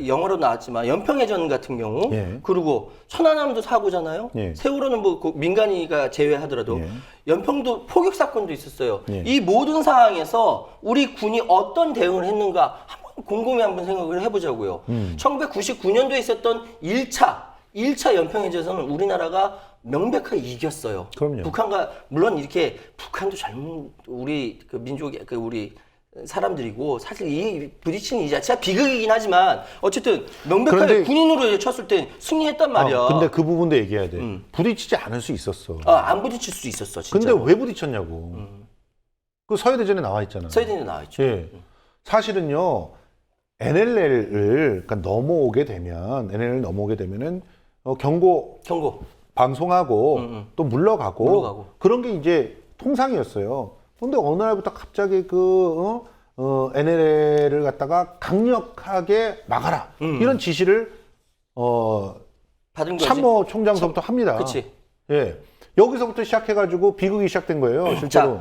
영화로 나왔지만 연평해전 같은 경우 예. 그리고 천안함도 사고잖아요. 예. 세월호는 뭐 그 민간이가 제외하더라도 예. 연평도 포격 사건도 있었어요. 예. 이 모든 상황에서 우리 군이 어떤 대응을 했는가 한번 곰곰이 한번 생각을 해보자고요. 1999년도에 있었던 1차 연평해전에서는 우리나라가 명백하게 이겼어요. 그럼요. 북한과 물론 이렇게 북한도 우리 그 민족이 우리 사람들이고 사실 이 부딪히는 이 자체가 비극이긴 하지만 어쨌든 명백하게 그런데 군인으로 쳤을 때 승리했단 말이야. 근데 그 부분도 얘기해야 돼. 부딪히지 않을 수 있었어. 안 부딪힐 수 있었어 진짜. 근데 왜 부딪혔냐고. 그 서해대전에 나와 있잖아. 서해대전에 나와 있죠. 예. 사실은요. NLL을 그러니까 넘어오게 되면은 경고 방송하고 또 물러가고 그런 게 이제 통상이었어요. 근데 어느 날부터 갑자기 NLL을 갖다가 강력하게 막아라 이런 지시를 받은 거지. 참모 총장서부터 합니다. 그렇지. 예, 여기서부터 시작해가지고 비극이 시작된 거예요. 실제로.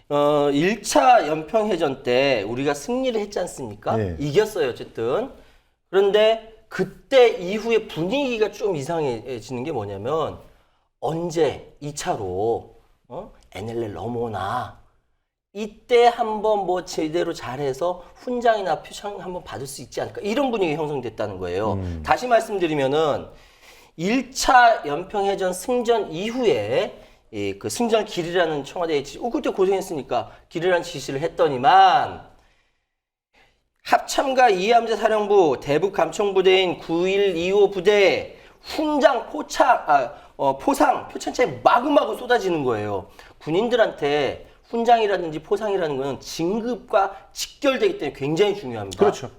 1차 연평해전 때 우리가 승리를 했지 않습니까? 예. 이겼어요 어쨌든. 그런데 그때 이후에 분위기가 좀 이상해지는 게 뭐냐면 언제 2차로 NLL 넘어오나 이때 한번 뭐 제대로 잘해서 훈장이나 표창 한번 받을 수 있지 않을까 이런 분위기 형성됐다는 거예요. 다시 말씀드리면은 1차 연평해전 승전 이후에 그 승전을 기리라는 청와대에 그때 고생했으니까 기리라는 지시를 했더니만 합참과 이함재 사령부 대북 감청부대인 9125 부대에 훈장 포상 표창장이 마구마구 쏟아지는 거예요. 군인들한테 훈장이라든지 포상이라는 거는 진급과 직결되기 때문에 굉장히 중요합니다. 그렇죠.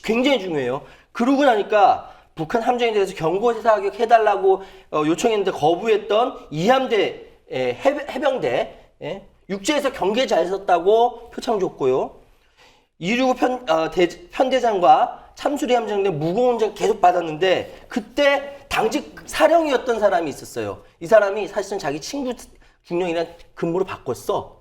굉장히 중요해요. 그러고 나니까 북한 함정에 대해서 경고 사격 해달라고 요청했는데 거부했던 이함대 해병대 육지에서 경계 잘 섰다고 표창 줬고요. 265 편대장과 참수리 함정대 무거운 장 계속 받았는데 그때 당직 사령이었던 사람이 있었어요. 이 사람이 사실은 자기 친구 중령이랑 근무를 바꿨어.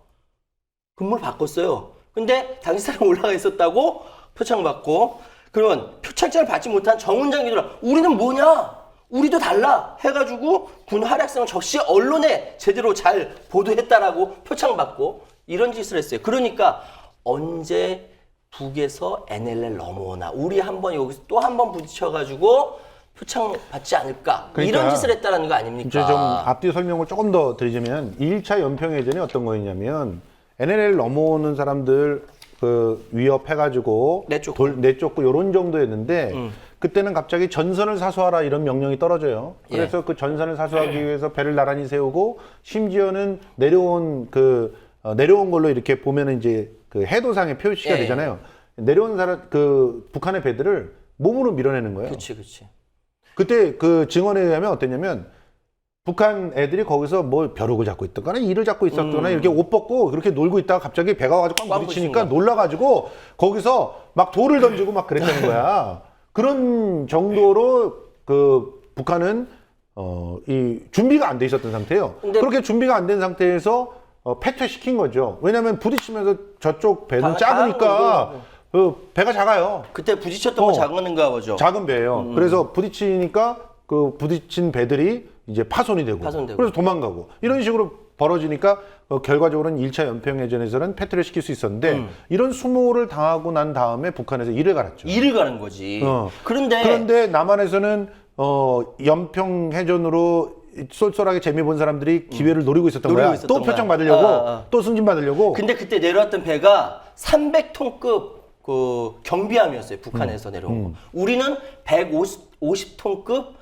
근무를 바꿨어요. 근데 당직 사령 올라가 있었다고 표창 받고 그러면 표창장을 받지 못한 정훈장기들 우리는 뭐냐? 우리도 달라 해가지고 군 활약상을 적시 언론에 제대로 잘 보도했다라고 표창 받고 이런 짓을 했어요. 그러니까 언제 북에서 NLL 넘어오나 우리 한번 여기서 또 한 번 부딪혀가지고 표창 받지 않을까 그러니까 이런 짓을 했다라는 거 아닙니까? 이제 좀 앞뒤 설명을 조금 더 드리자면 1차 연평해전이 어떤 거였냐면 NLL 넘어오는 사람들 그 위협해가지고 내쫓고 이런 정도였는데 그때는 갑자기 전선을 사수하라 이런 명령이 떨어져요. 그래서 그 전선을 사수하기 위해서 배를 나란히 세우고 심지어는 내려온 걸로 이렇게 보면은 이제 그 해도상의 표시가 되잖아요. 내려온 그 북한의 배들을 몸으로 밀어내는 거예요. 그렇지. 그때 그 증언에 의하면 어땠냐면 북한 애들이 거기서 뭐 벼룩을 잡고 있던가 이를 잡고 있었거나 이렇게 옷 벗고 그렇게 놀고 있다가 갑자기 배가 와가지고 꽉 부딪히니까 놀라가지고 거기서 막 돌을 던지고 막 그랬다는 거야. 그런 정도로 그 북한은 이 준비가 안 돼 있었던 상태예요. 그렇게 준비가 안 된 상태에서 패퇴시킨 거죠. 왜냐하면 부딪히면서 저쪽 배는 작으니까 그 배가 작아요. 그때 부딪혔던 건 작은가 보죠. 작은 배예요. 그래서 부딪히니까 그 부딪힌 배들이 이제 파손이 되고 그래서 도망가고 이런 식으로 벌어지니까 결과적으로는 1차 연평해전에서는 패퇴를 시킬 수 있었는데 이런 수모를 당하고 난 다음에 북한에서 이를 갈았죠. 이를 가는 거지. 그런데 남한에서는 연평해전으로 쏠쏠하게 재미 본 사람들이 기회를 노리고 있었던 거야. 또 표창 받으려고, 또 승진 받으려고. 근데 그때 내려왔던 배가 300톤급 그 경비함이었어요. 북한에서 내려온 거. 우리는 150톤급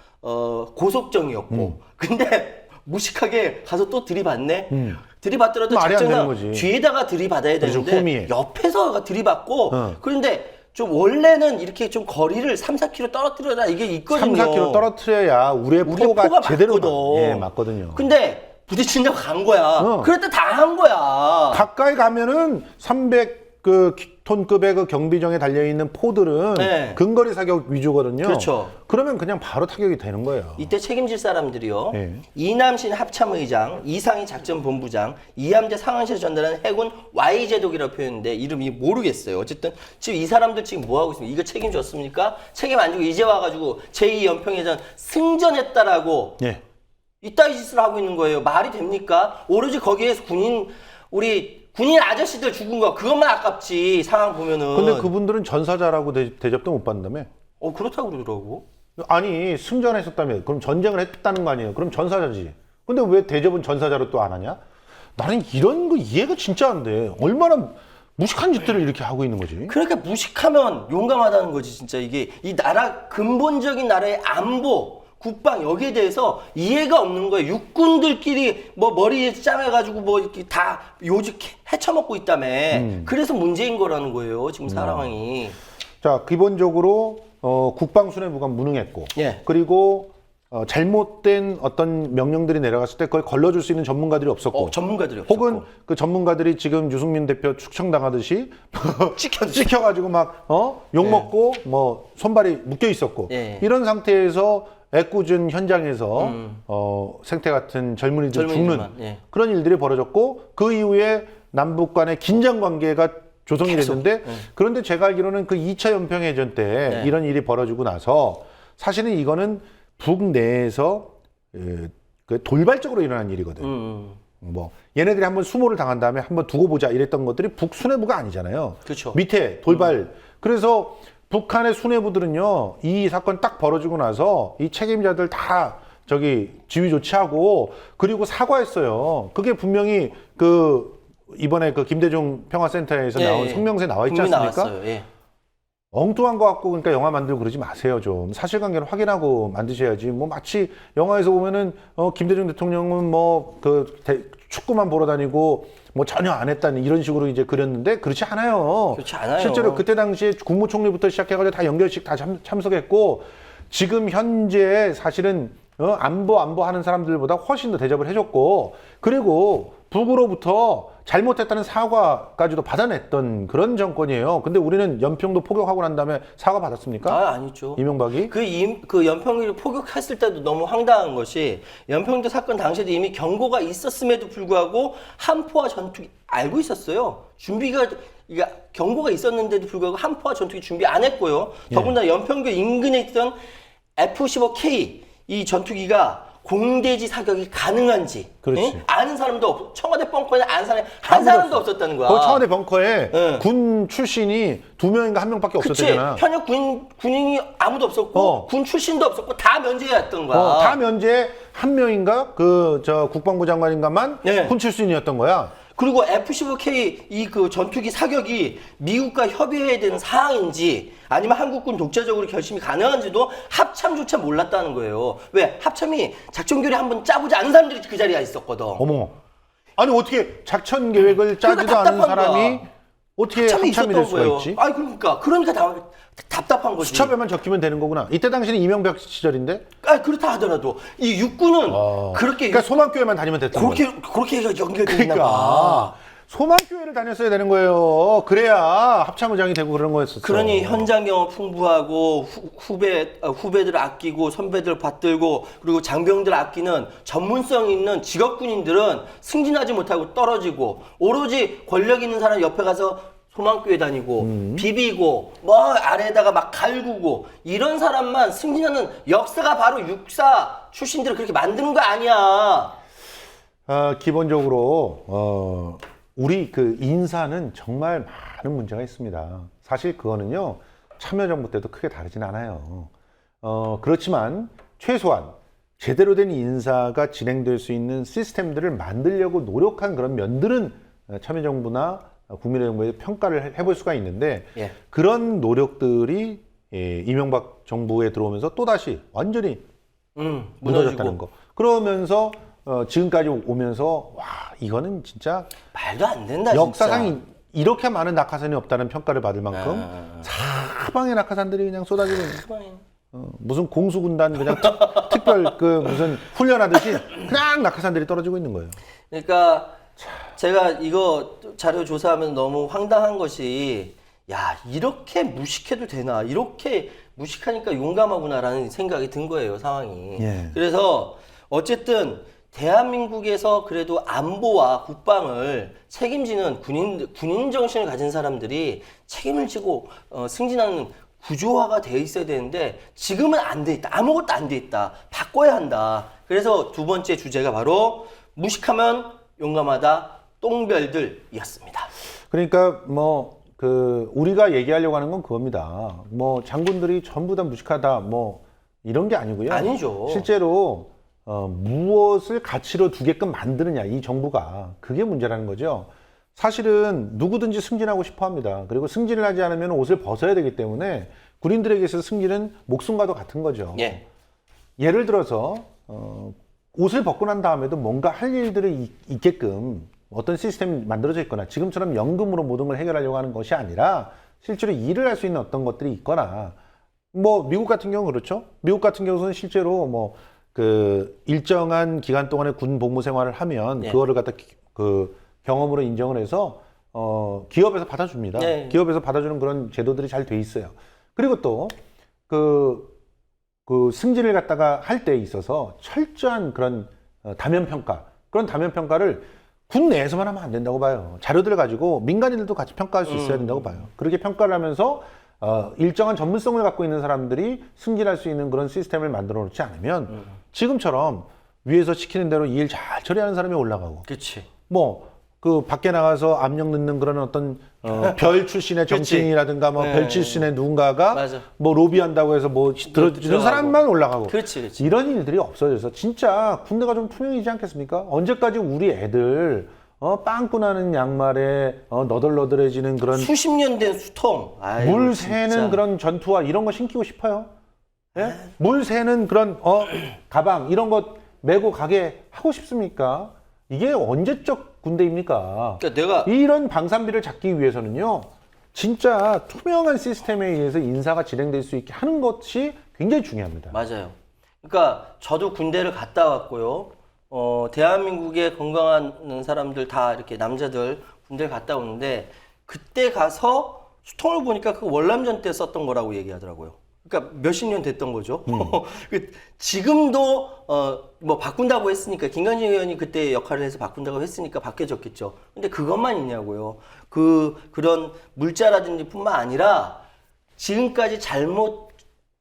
고속정이었고. 근데 무식하게 가서 또 들이받네. 들이받더라도 작전은 뒤에다가 들이받아야 되는데 옆에서 들이받고 그런데 좀 원래는 이렇게 좀 거리를 3-4km 떨어뜨려야 이게 있거든요. 3-4km 떨어뜨려야 우리의 포가 제대로 맞거든요. 근데 부딪힌다고 간 거야. 그랬더니 다 한 거야. 가까이 가면은 300톤급의 그 경비정에 달려있는 포들은 근거리 사격 위주거든요. 그렇죠. 그러면 그냥 바로 타격이 되는 거예요. 이때 책임질 사람들이요. 이남신 합참의장, 이상희 작전본부장, 이함재 상황실에 전달한 해군 Y제독이라고 표현했는데 이름이 모르겠어요. 어쨌든 지금 이 사람들 지금 뭐 하고 있습니까? 이거 책임졌습니까? 책임 안 지고 이제 와가지고 제2연평해전 승전했다라고 이따위 짓을 하고 있는 거예요. 말이 됩니까? 오로지 거기에서 군인 아저씨들 죽은 거 그것만 아깝지 상황 보면은. 근데 그분들은 전사자라고 대접도 못 받는다며? 그렇다고 그러더라고. 아니 승전했었다며. 그럼 전쟁을 했다는 거 아니에요? 그럼 전사자지. 근데 왜 대접은 전사자로 또 안 하냐? 나는 이런 거 이해가 진짜 안 돼. 얼마나 무식한 짓들을 이렇게 하고 있는 거지. 그러니까 무식하면 용감하다는 거지 진짜. 이게 이 나라 근본적인 나라의 안보 국방 여기에 대해서 이해가 없는 거예요. 육군들끼리 뭐 머리에 짬해가지고 뭐 이렇게 다 요직 헤쳐먹고 있다며. 그래서 문제인 거라는 거예요. 지금 상황이. 자, 기본적으로 국방수뇌부가 무능했고, 그리고 잘못된 어떤 명령들이 내려갔을 때 그걸 걸러줄 수 있는 전문가들이 없었고, 혹은 그 전문가들이 지금 유승민 대표 축청당하듯이 찍혀가지고 막 욕먹고 뭐 손발이 묶여 있었고, 이런 상태에서 애꿎은 현장에서 생태 같은 젊은이들 죽는 그런 일들이 벌어졌고, 그 이후에 남북 간의 긴장 관계가 조성이 됐는데, 그런데 제가 알기로는 그 2차 연평해전 때 이런 일이 벌어지고 나서 사실은 이거는 북내에서 돌발적으로 일어난 일이거든. 뭐 얘네들이 한번 수모를 당한 다음에 한번 두고 보자 이랬던 것들이 북수뇌부가 아니잖아요. 그렇죠. 밑에 돌발. 그래서 북한의 수뇌부들은요, 이 사건 딱 벌어지고 나서 이 책임자들 다 저기 지휘 조치하고 그리고 사과했어요. 그게 분명히 그 이번에 그 김대중 평화센터에서 나온 성명서에 나와 있지 않습니까? 나왔어요. 예. 엉뚱한 거 갖고 그러니까 영화 만들고 그러지 마세요. 좀 사실관계를 확인하고 만드셔야지. 뭐 마치 영화에서 보면은 김대중 대통령은 뭐 그 축구만 보러 다니고 뭐 전혀 안 했다는 이런 식으로 이제 그렸는데 그렇지 않아요. 그렇지 않아요. 실제로 그때 당시에 국무총리부터 시작해가지고 다 연결식 다 참석했고 지금 현재 사실은 안보 하는 사람들보다 훨씬 더 대접을 해줬고 그리고 북으로부터 잘못했다는 사과까지도 받아냈던 그런 정권이에요. 근데 우리는 연평도 포격하고 난 다음에 사과 받았습니까? 아니죠. 이명박이? 그 연평도를 포격했을 때도 너무 황당한 것이 연평도 사건 당시에도 이미 경고가 있었음에도 불구하고 함포와 전투기 알고 있었어요. 경고가 있었는데도 불구하고 함포와 전투기 준비 안 했고요. 더군다나 연평도 인근에 있던 F-15K 이 전투기가 공대지 사격이 가능한지 아는 사람도 없고 청와대 벙커에 아는 사람이 한 사람도 없었다는 거야. 그 청와대 벙커에 군 출신이 2명인가 1명밖에 없었잖아. 현역 군인이 아무도 없었고 군 출신도 없었고 다 면제였던 거야. 다 면제 1명인가 그 저 국방부 장관인가만 군 출신이었던 거야. 그리고 F-15K 이 그 전투기 사격이 미국과 협의해야 되는 사항인지 아니면 한국군 독자적으로 결심이 가능한지도 합참조차 몰랐다는 거예요. 왜? 합참이 작전교리 한번 짜보지 않은 사람들이 그 자리에 있었거든. 어머. 아니 어떻게 작전 계획을 짜지도 않은 사람이 어떻게 합참이 될 수가 있지? 아니 그러니까 답답한 거지. 수첩에만 적히면 되는 거구나. 이때 당시는 이명박 시절인데? 그렇다 하더라도 이 육군은 그렇게 그러니까 소망교회만 다니면 됐던 거야. 그렇게 연결돼 있나 봐. 그러니까 소망교회를 다녔어야 되는 거예요. 그래야 합참의장이 되고 그런 거였었어. 그러니 현장 경험 풍부하고 후배들 아끼고 선배들 받들고 그리고 장병들 아끼는 전문성 있는 직업군인들은 승진하지 못하고 떨어지고 오로지 권력 있는 사람 옆에 가서 소망교회 다니고 비비고 뭐 아래에다가 막 갈구고 이런 사람만 승진하는 역사가 바로 육사 출신들을 그렇게 만드는 거 아니야. 기본적으로 우리 그 인사는 정말 많은 문제가 있습니다. 사실 그거는요 참여정부 때도 크게 다르진 않아요. 그렇지만 최소한 제대로 된 인사가 진행될 수 있는 시스템들을 만들려고 노력한 그런 면들은 참여정부나 국민의 정부에 평가를 해볼 수가 있는데 그런 노력들이 이명박 정부에 들어오면서 또다시 완전히 무너졌다는 거. 그러면서 지금까지 오면서 와 이거는 진짜 말도 안 된다. 역사상 진짜. 이렇게 많은 낙하산이 없다는 평가를 받을 만큼 사방에 낙하산들이 그냥 쏟아지고 있는 무슨 공수군단 그냥 특별 그 무슨 훈련하듯이 그냥 낙하산들이 떨어지고 있는 거예요. 그러니까 제가 이거 자료 조사하면 너무 황당한 것이 야 이렇게 무식해도 되나 이렇게 무식하니까 용감하구나라는 생각이 든 거예요 상황이. 그래서 어쨌든 대한민국에서 그래도 안보와 국방을 책임지는 군인 정신을 가진 사람들이 책임을 지고 승진하는 구조화가 돼 있어야 되는데 지금은 안 돼 있다. 아무것도 안 돼 있다. 바꿔야 한다. 그래서 두 번째 주제가 바로 무식하면 용감하다 똥별들이었습니다. 그러니까 뭐 그 우리가 얘기하려고 하는 건 그겁니다. 뭐 장군들이 전부 다 무식하다 뭐 이런 게 아니고요. 아니죠. 실제로 무엇을 가치로 두게끔 만드느냐 이 정부가 그게 문제라는 거죠. 사실은 누구든지 승진하고 싶어 합니다. 그리고 승진을 하지 않으면 옷을 벗어야 되기 때문에 군인들에게 있어서 승진은 목숨과도 같은 거죠. 예를 들어서 옷을 벗고 난 다음에도 뭔가 할 일들이 있게끔 어떤 시스템이 만들어져 있거나 지금처럼 연금으로 모든 걸 해결하려고 하는 것이 아니라 실제로 일을 할 수 있는 어떤 것들이 있거나 뭐 미국 같은 경우는 그렇죠. 미국 같은 경우는 실제로 뭐 그 일정한 기간 동안에 군 복무 생활을 하면 그거를 갖다 그 경험으로 인정을 해서 기업에서 받아줍니다. 기업에서 받아주는 그런 제도들이 잘 돼 있어요. 그리고 또 그 승진을 갖다가 할 때 있어서 철저한 그런 다면 평가, 그런 다면 평가를 군 내에서만 하면 안 된다고 봐요. 자료들을 가지고 민간인들도 같이 평가할 수 있어야 된다고 봐요. 그렇게 평가를 하면서 일정한 전문성을 갖고 있는 사람들이 승진할 수 있는 그런 시스템을 만들어 놓지 않으면 지금처럼 위에서 시키는 대로 일 잘 처리하는 사람이 올라가고 그렇지. 뭐 그 밖에 나가서 압력 넣는 그런 어떤 별 출신의 정치인이라든가 뭐 별 출신의 누군가가 맞아. 뭐 로비한다고 해서 뭐 들어주는 사람만 올라가고 그렇지. 이런 일들이 없어져서 진짜 군대가 좀 투명이지 않겠습니까? 언제까지 우리 애들 빵꾸 나는 양말에 너덜너덜해지는 그런 수십 년 된 수통. 아이고, 물 진짜. 새는 그런 전투화 이런 거 신기고 싶어요? 예? 물 새는 그런 가방 이런 거 메고 가게 하고 싶습니까? 이게 언제적 군대입니까? 그러니까 내가 이런 방산비를 잡기 위해서는요, 진짜 투명한 시스템에 의해서 인사가 진행될 수 있게 하는 것이 굉장히 중요합니다. 맞아요. 그러니까 저도 군대를 갔다 왔고요. 대한민국의 건강한 사람들 다 이렇게 남자들 군대 갔다 오는데 그때 가서 수통을 보니까 그 월남전 때 썼던 거라고 얘기하더라고요. 그러니까 몇십 년 됐던 거죠. 지금도 뭐 바꾼다고 했으니까 김관진 의원이 그때 역할을 해서 바꾼다고 했으니까 바뀌어졌겠죠. 근데 그것만 있냐고요. 그런 물자라든지 뿐만 아니라 지금까지 잘못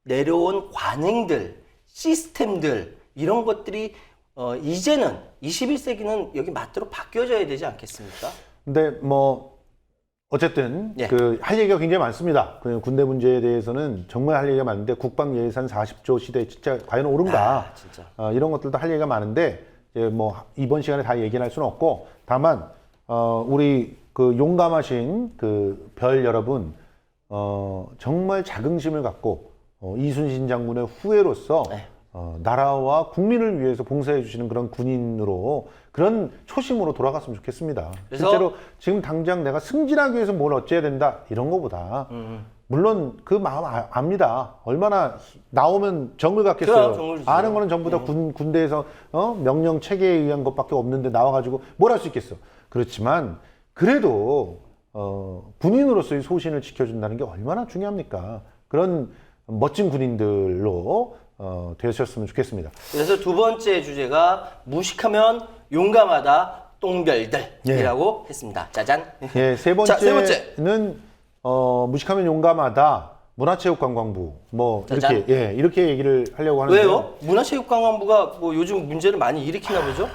내려온 관행들, 시스템들 이런 것들이 이제는 21세기는 여기 맞도록 바뀌어져야 되지 않겠습니까? 근데 뭐 어쨌든 예. 그 할 얘기가 굉장히 많습니다. 그 군대 문제에 대해서는 정말 할 얘기가 많은데 국방 예산 40조 시대에 진짜 과연 옳은가? 진짜. 이런 것들도 할 얘기가 많은데 이제 뭐 이번 시간에 다 얘기를 할 수는 없고 다만 우리 그 용감하신 그 별 여러분 정말 자긍심을 갖고 이순신 장군의 후예로서 네. 나라와 국민을 위해서 봉사해 주시는 그런 군인으로 그런 초심으로 돌아갔으면 좋겠습니다. 그래서 실제로 지금 당장 내가 승진하기 위해서 뭘 어째야 된다 이런 거보다 물론 그 마음 압니다. 얼마나 나오면 정글 같겠어요. 정글이죠. 아는 거는 전부 다 군대에서 명령 체계에 의한 것밖에 없는데 나와가지고 뭘 할 수 있겠어. 그렇지만 그래도 군인으로서의 소신을 지켜준다는 게 얼마나 중요합니까? 그런 멋진 군인들로 되셨으면 좋겠습니다. 그래서 두 번째 주제가 무식하면 용감하다 똥별들이라고 했습니다. 짜잔. 예, 세 자, 세 번째는 무식하면 용감하다 문화체육관광부 뭐 짜잔. 이렇게 얘기를 하려고 하는데요. 왜요? 문화체육관광부가 뭐 요즘 문제를 많이 일으키나 보죠?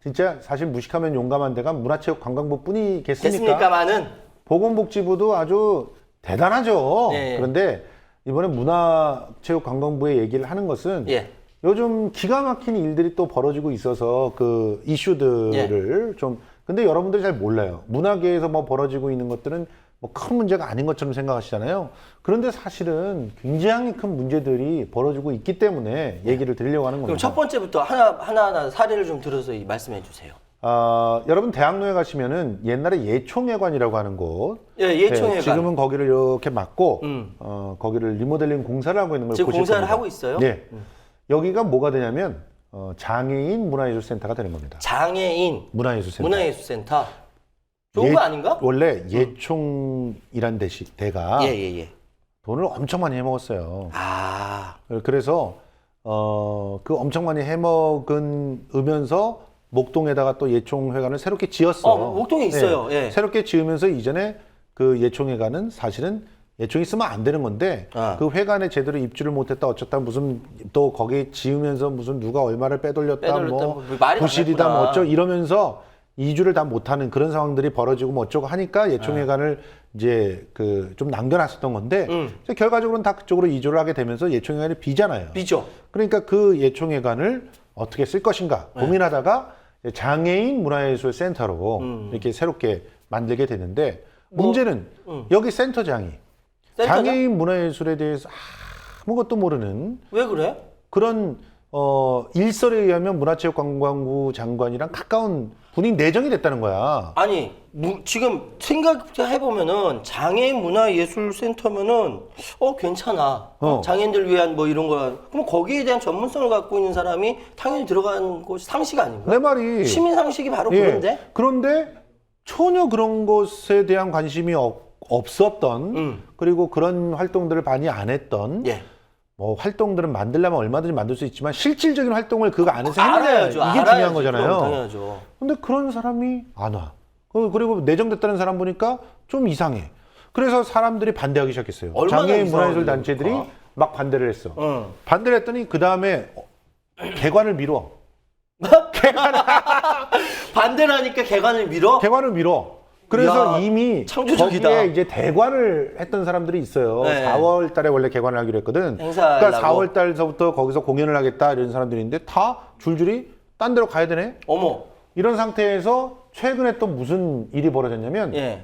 진짜 사실 무식하면 용감한 데가 문화체육관광부뿐이겠습니까? 됐습니까마는 보건복지부도 아주 대단하죠. 예. 그런데 이번에 문화체육관광부의 얘기를 하는 것은 예. 요즘 기가 막힌 일들이 또 벌어지고 있어서 그 이슈들을 좀 근데 여러분들이 잘 몰라요. 문화계에서 뭐 벌어지고 있는 것들은 뭐 큰 문제가 아닌 것처럼 생각하시잖아요. 그런데 사실은 굉장히 큰 문제들이 벌어지고 있기 때문에 얘기를 드리려고 하는 그럼 겁니다. 첫 번째부터 하나하나 사례를 좀 들어서 말씀해 주세요. 여러분 대학로에 가시면은 옛날에 예총회관이라고 하는 곳. 예, 예총회관. 네, 지금은 거기를 이렇게 막고 거기를 리모델링 공사를 하고 있는 걸 지금 보실 공사를 겁니다. 하고 있어요? 네. 여기가 뭐가 되냐면 장애인 문화예술센터가 되는 겁니다. 장애인 문화예술센터. 문화예술센터. 좋은 거 아닌가? 원래 예총이란 대가 예. 돈을 엄청 많이 해먹었어요. 아, 그래서 그 엄청 많이 해먹으면서 목동에다가 또 예총회관을 새롭게 지었어. 목동에 있어요. 네. 예. 새롭게 지으면서 이전에 그 예총회관은 사실은 예총이 쓰면 안 되는 건데 그 회관에 제대로 입주를 못했다 어쩌다 무슨 또 거기 지으면서 무슨 누가 얼마를 빼돌렸다 뭐 말이 부실이다 많았구나. 뭐 어쩌 이러면서 이주를 다 못하는 그런 상황들이 벌어지고 뭐 어쩌고 하니까 예총회관을 이제 그 좀 남겨놨었던 건데 이제 결과적으로는 다 그쪽으로 이주를 하게 되면서 예총회관이 비잖아요. 비죠. 그러니까 그 예총회관을 어떻게 쓸 것인가 고민하다가 장애인 문화예술센터로 이렇게 새롭게 만들게 되는데 문제는 여기 센터장이 센터장? 장애인 문화예술에 대해서 아무것도 모르는 왜 그래? 그런 일설에 의하면 문화체육관광부 장관이랑 가까운 분이 내정이 됐다는 거야. 아니 지금 생각해보면은 장애인 문화예술센터면은 괜찮아. 장애인들 위한 뭐 이런 거 그럼 거기에 대한 전문성을 갖고 있는 사람이 당연히 들어가는 것이 상식 아닌가? 내 말이 시민 상식이 바로 예. 그런데 그런데 전혀 그런 것에 대한 관심이 없었던 그리고 그런 활동들을 많이 안 했던 예. 뭐 활동들은 만들려면 얼마든지 만들 수 있지만 실질적인 활동을 그 안에서 해야 알아야죠. 이게 중요한 알아야지. 거잖아요. 그럼 당연하죠. 근데 그런 사람이 안 와. 그리고 내정됐다는 사람 보니까 좀 이상해. 그래서 사람들이 반대하기 시작했어요. 얼마나 장애인 문화예술 이상하게 단체들이 그럴까? 막 반대를 했어. 반대를 했더니 그 다음에 개관을 미뤄. 반대라니까 개관을 밀어? 개관을 밀어. 그래서 야, 이미 창조적이다. 거기에 이제 대관을 했던 사람들이 있어요. 네. 4월 달에 원래 개관을 하기로 했거든. 행사하려고. 그러니까 4월 달서부터 거기서 공연을 하겠다 이런 사람들이 있는데 다 줄줄이 딴 데로 가야 되네. 어머. 이런 상태에서 최근에 또 무슨 일이 벌어졌냐면 예.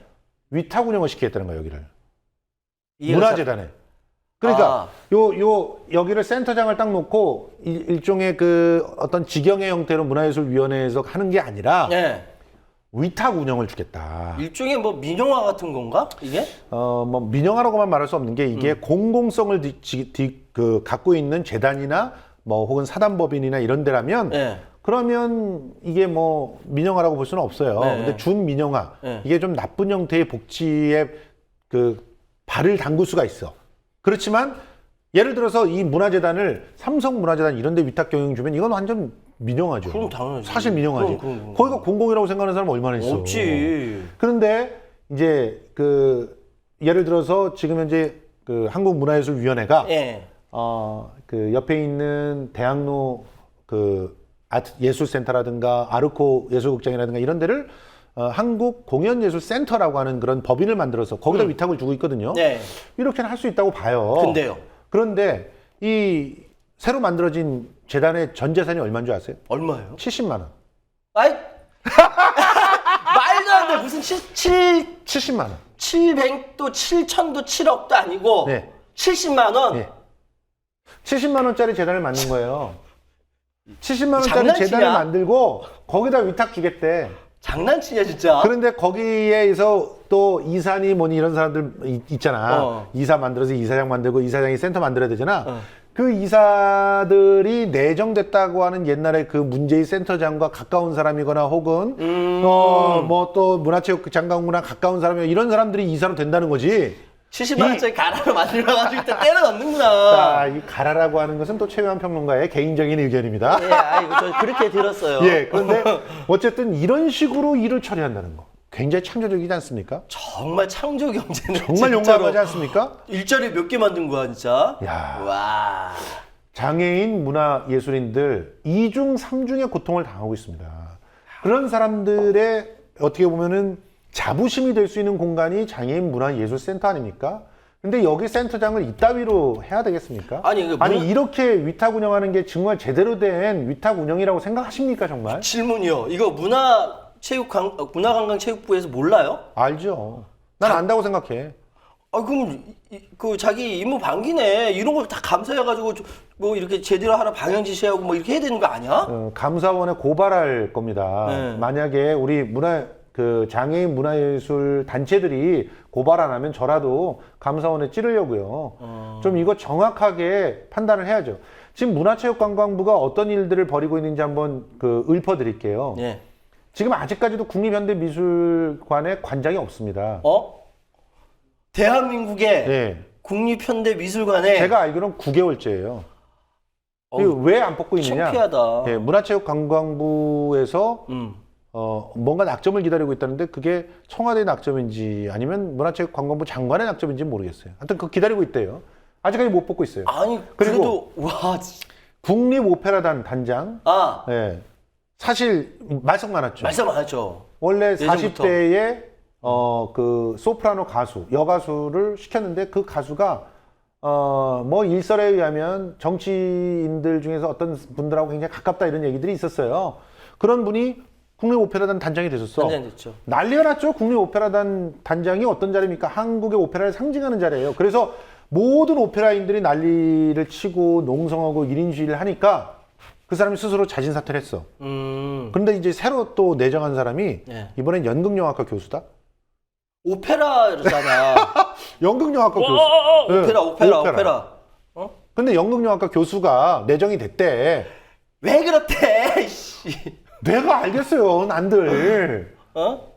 위탁 운영을 시키겠다는 거야, 여기를. 이해가 문화재단에. 그러니까 아. 여기를 센터장을 딱 놓고 일종의 그 어떤 직영의 형태로 문화예술위원회에서 하는 게 아니라 예. 위탁 운영을 주겠다. 일종의 뭐 민영화 같은 건가? 이게? 뭐 민영화라고만 말할 수 없는 게 이게 공공성을 갖고 있는 재단이나 뭐 혹은 사단법인이나 이런 데라면 예. 그러면 이게 뭐 민영화라고 볼 수는 없어요. 네. 근데 준민영화 네. 이게 좀 나쁜 형태의 복지에 그 발을 담글 수가 있어. 그렇지만 예를 들어서 이 문화재단을 삼성문화재단 이런 데 위탁 경영 주면 이건 완전 민영화죠. 그럼 당연하지. 사실 민영화지. 그럼. 거기가 공공이라고 생각하는 사람 얼마나 있어. 없지. 그런데 이제 그 예를 들어서 지금 현재 그 한국문화예술위원회가 예. 그 옆에 있는 대학로 그 아트 예술센터라든가 아르코 예술극장이라든가 이런 데를 한국공연예술센터라고 하는 그런 법인을 만들어서 거기다 위탁을 주고 있거든요. 네. 이렇게는 할 수 있다고 봐요. 근데요. 그런데 이 새로 만들어진 재단의 전 재산이 얼마인 줄 아세요? 얼마예요? 70만 원. 아이. 말도 안 돼. 무슨 70만 원. 700도 7천도 7억도 아니고 네. 70만 원. 네. 70만 원짜리 재단을 만든 거예요. 70만 원짜리 장난치냐? 재단을 만들고 거기다 위탁 주겠대. 장난치냐 진짜. 그런데 거기에서 또 이사니 뭐니 이런 사람들 있잖아. 이사 만들어서 이사장 만들고 이사장이 센터 만들어야 되잖아. 그 이사들이 내정됐다고 하는 옛날에 그 문재인 센터장과 가까운 사람이거나 혹은 뭐 또 문화체육장관이랑 가까운 사람이 이런 사람들이 이사로 된다는 거지. 70만 원짜리 가라로 만들어가지고 일단 때려 넣는구나. 자, 이 가라라고 하는 것은 또 최유한 평론가의 개인적인 의견입니다. 예, 아이고 저 그렇게 들었어요. 예, 그런데 어쨌든 이런 식으로 일을 처리한다는 거. 굉장히 창조적이지 않습니까? 정말 창조 경제는 정말 용감하지 않습니까? 일자리 몇 개 만든 거야 진짜. 야. 와. 장애인 문화예술인들 2중, 3중의 고통을 당하고 있습니다. 그런 사람들의 어떻게 보면은 자부심이 될 수 있는 공간이 장애인 문화예술센터 아닙니까? 근데 여기 센터장을 이따위로 해야 되겠습니까? 아니, 이렇게 위탁 운영하는 게 정말 제대로 된 위탁 운영이라고 생각하십니까, 정말? 질문이요. 이거 문화관광체육부에서 몰라요? 알죠. 난 안다고 생각해. 아 그럼 그 자기 임무 방기네. 이런 걸 다 감사해가지고 뭐 이렇게 제대로 하라 방향 지시하고 뭐 이렇게 해야 되는 거 아니야? 감사원에 고발할 겁니다. 네. 만약에 우리 장애인 문화예술 단체들이 고발 안 하면 저라도 감사원에 찌르려고요. 좀 이거 정확하게 판단을 해야죠. 지금 문화체육관광부가 어떤 일들을 벌이고 있는지 한번 읊어드릴게요. 예. 지금 아직까지도 국립현대미술관에 관장이 없습니다. 대한민국의 네. 국립현대미술관에 제가 알기로는 9개월째예요. 왜 안 뽑고 있느냐? 창피하다. 네, 문화체육관광부에서 뭔가 낙점을 기다리고 있다는데 그게 청와대 낙점인지 아니면 문화체육관광부 장관의 낙점인지 모르겠어요. 하여튼 그거 기다리고 있대요. 아직까지 못 뽑고 있어요. 아니 그리고 그래도 와. 국립오페라단 단장. 네, 사실 말썽 많았죠. 말씀 안 하죠. 원래 예전부터. 40대에 그 소프라노 가수, 여가수를 시켰는데 그 가수가 뭐 일설에 의하면 정치인들 중에서 어떤 분들하고 굉장히 가깝다 이런 얘기들이 있었어요. 그런 분이 국립오페라단 단장이 되셨어. 단장 됐죠. 난리가 났죠. 국립오페라단 단장이 어떤 자리입니까? 한국의 오페라를 상징하는 자리예요. 그래서 모든 오페라인들이 난리를 치고 농성하고 1인 시위를 하니까 그 사람이 스스로 자진 사퇴를 했어. 그런데 이제 새로 또 내정한 사람이 네. 이번엔 연극영화과 교수다. 오페라잖아. 연극영화과 교수. 오페라. 근데 연극영화과 교수가 내정이 됐대. 왜 그렇대? 씨. 내가 알겠어요, 난들.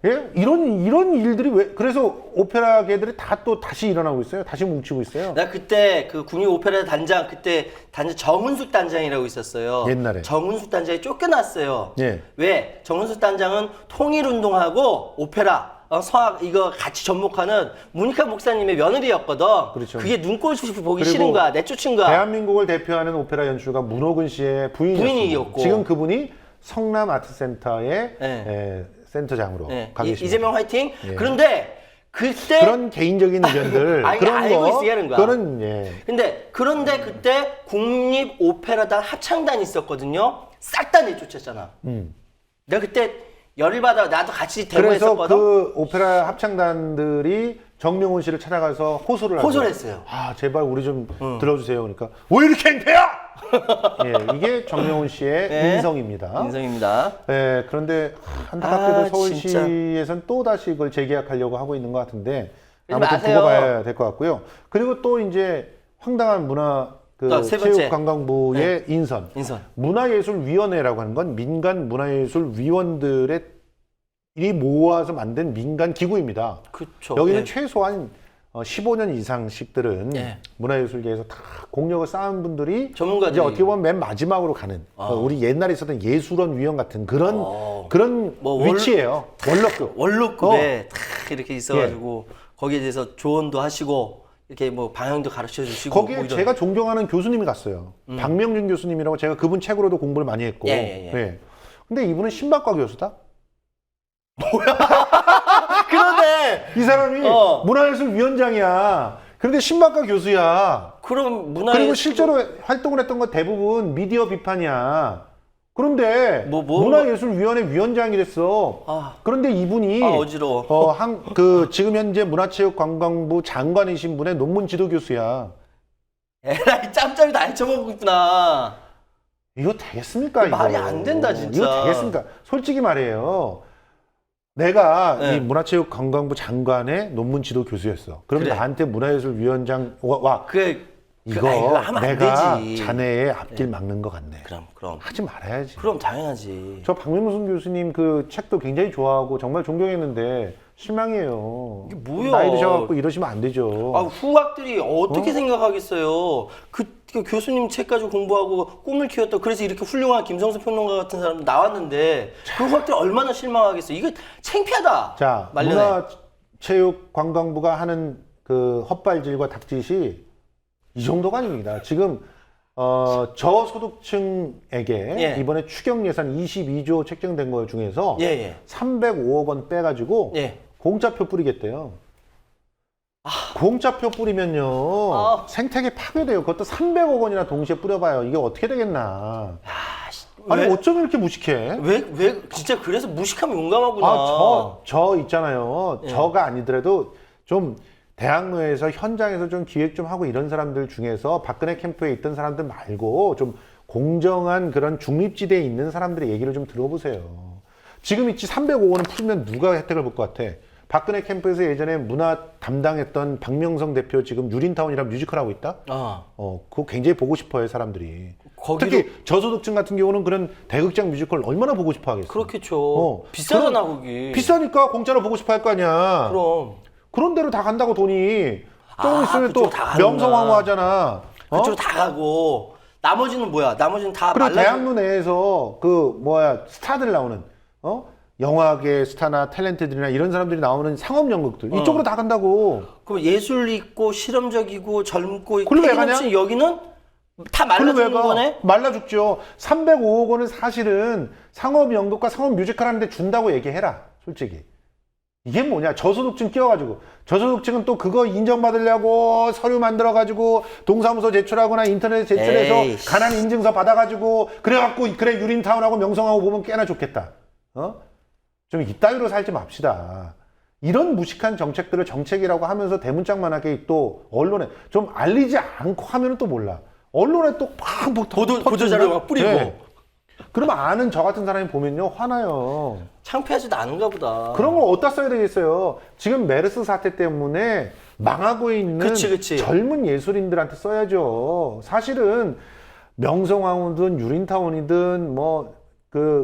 예? 이런 일들이 왜, 그래서 오페라계들이 다 또 다시 일어나고 있어요. 다시 뭉치고 있어요. 나 그때 그 국립오페라 단장 그때 단장 정은숙 단장이라고 있었어요. 옛날에. 정은숙 단장이 쫓겨났어요. 예. 왜? 정은숙 단장은 통일운동하고 오페라 서학 이거 같이 접목하는 문익환 목사님의 며느리였거든. 그렇죠. 그게 눈꼴 보기 그리고 싫은 거야. 내쫓은 거야. 대한민국을 대표하는 오페라 연출가 문호근 씨의 부인이었고 부인이었고. 지금 그분이 성남아트센터의 네. 센터장으로 네. 가 계십니다. 이재명 화이팅. 예. 그런데 그때 그런 개인적인 의견들 아니, 그런 알고 거 있어야 하는 거야. 그거는 예. 그런데 그때 국립오페라단 합창단이 있었거든요. 싹 다 내쫓았잖아. 내가 그때 열을 받아 나도 같이 그래서 데모했었거든. 그 오페라 합창단들이 정명훈 씨를 찾아가서 호소를 호소를 하죠. 했어요. 아 제발 우리 좀 들어주세요. 그러니까 왜 이렇게 행패야? 예, 이게 정명훈 씨의 네. 인성입니다. 인성입니다. 예, 그런데 안타깝게도 아, 서울시에서는 또 다시 그걸 재계약하려고 하고 있는 것 같은데 그러지 아무튼 마세요. 두고 봐야 될 것 같고요. 그리고 또 이제 황당한 문화 세 번째. 체육관광부의 인선. 인선. 문화예술위원회라고 하는 건 민간 문화예술위원들의 이 모아서 만든 민간 기구입니다. 그렇죠. 여기는 예. 최소한 15년 이상씩들은 예. 문화예술계에서 다 공력을 쌓은 분들이 전문가들이. 이제 어떻게 보면 맨 마지막으로 가는 우리 옛날에 있었던 예술원 위원 같은 그런 뭐 위치예요. 원로급. 원로급에 탁 이렇게 있어가지고 거기에 대해서 조언도 하시고 이렇게 뭐 방향도 가르쳐 주시고 거기에 뭐 이런. 제가 존경하는 교수님이 갔어요. 박명준 교수님이라고 제가 그분 책으로도 공부를 많이 했고. 예. 근데 이분은 신박과 교수다? 그런데 이 사람이 어. 문화예술위원장이야. 그런데 신박과 교수야. 그럼 그리고 실제로 활동을 했던 건 대부분 미디어 비판이야. 그런데 뭐. 문화예술위원회 위원장이 됐어. 아. 그런데 이분이 어지러워. 지금 현재 문화체육관광부 장관이신 분의 논문 지도 교수야. 에라이 짬짬이 다 헤쳐먹고 있구나. 이거 되겠습니까? 이거? 말이 안 된다, 진짜. 이거 되겠습니까? 솔직히 말해요. 내가 네. 이 문화체육관광부 장관의 논문 지도 교수였어. 그럼 그래. 나한테 문화예술위원장 와 이거 하면 안 내가 되지. 자네의 앞길 막는 것 같네. 그럼 하지 말아야지. 그럼 당연하지. 저 박명순 교수님 그 책도 굉장히 좋아하고 정말 존경했는데 실망이에요. 이게 뭐야? 나이 드셔갖고 이러시면 안 되죠. 아, 후학들이 어떻게 생각하겠어요? 그 교수님 책 가지고 공부하고 꿈을 키웠다. 그래서 이렇게 훌륭한 김성수 평론가 같은 사람 나왔는데 그 후학들이 얼마나 실망하겠어. 이거 창피하다. 자, 말년에. 문화체육관광부가 하는 그 헛발질과 닭짓이 이 정도가 아닙니다. 지금 저소득층에게 예. 이번에 추경 예산 22조 책정된 거 중에서 예. 305억 원 빼가지고 예. 공짜표 뿌리겠대요. 공짜표 뿌리면요 생태계 파괴돼요. 그것도 300억 원이나 동시에 뿌려봐요. 이게 어떻게 되겠나. 아니 왜? 어쩜 이렇게 무식해? 왜 진짜 그래서 무식하면 용감하구나. 저 있잖아요. 예. 저가 아니더라도 좀 대학로에서 현장에서 좀 기획 좀 하고 이런 사람들 중에서 박근혜 캠프에 있던 사람들 말고 좀 공정한 그런 중립지대에 있는 사람들의 얘기를 좀 들어보세요. 지금 있지 305억 원은 풀면 누가 혜택을 볼 것 같아? 박근혜 캠프에서 예전에 문화 담당했던 박명성 대표 지금 유린타운이라는 뮤지컬 하고 있다? 그거 굉장히 보고 싶어 해 사람들이. 특히 저소득층 같은 경우는 그런 대극장 뮤지컬 얼마나 보고 싶어 하겠어. 그렇겠죠. 비싸잖아 거기. 비싸니까 공짜로 보고 싶어 할 거 아니야. 그럼. 그런 데로 다 간다고 돈이. 조금 있으면 또 그쪽으로 다 가는구나. 명성황후 하잖아. 그쪽으로 다 가고 나머지는 뭐야? 나머지는 다 그리고 말라. 대학로 내에서 스타들 나오는 영화계 스타나 탤런트들이나 이런 사람들이 나오는 상업 연극들 이쪽으로 다 간다고. 그럼 예술 있고 실험적이고 젊고 그걸로 왜 패기 가냐? 넘치는 여기는 다 말라 죽는 거네. 말라 죽죠. 305억 원은 사실은 상업 연극과 상업 뮤지컬 하는데 준다고 얘기해라. 솔직히. 이게 뭐냐? 저소득층 끼워가지고. 저소득층은 또 그거 인정받으려고 서류 만들어가지고 동사무소 제출하거나 인터넷 제출해서 에이씨. 가난 인증서 받아가지고 그래갖고 그래 유린타운하고 명성하고 보면 꽤나 좋겠다. 좀 이따위로 살지 맙시다. 이런 무식한 정책들을 정책이라고 하면서 대문짝만하게 또 언론에 좀 알리지 않고 하면 또 몰라. 언론에 또 팍 보도자료 막 뿌리고. 네. 그러면 아는 저 같은 사람이 보면요 화나요. 창피하지도 않은가 보다. 그런 걸 어디다 써야 되겠어요. 지금 메르스 사태 때문에 망하고 있는 그치. 젊은 예술인들한테 써야죠. 사실은 명성황후든 유린타운이든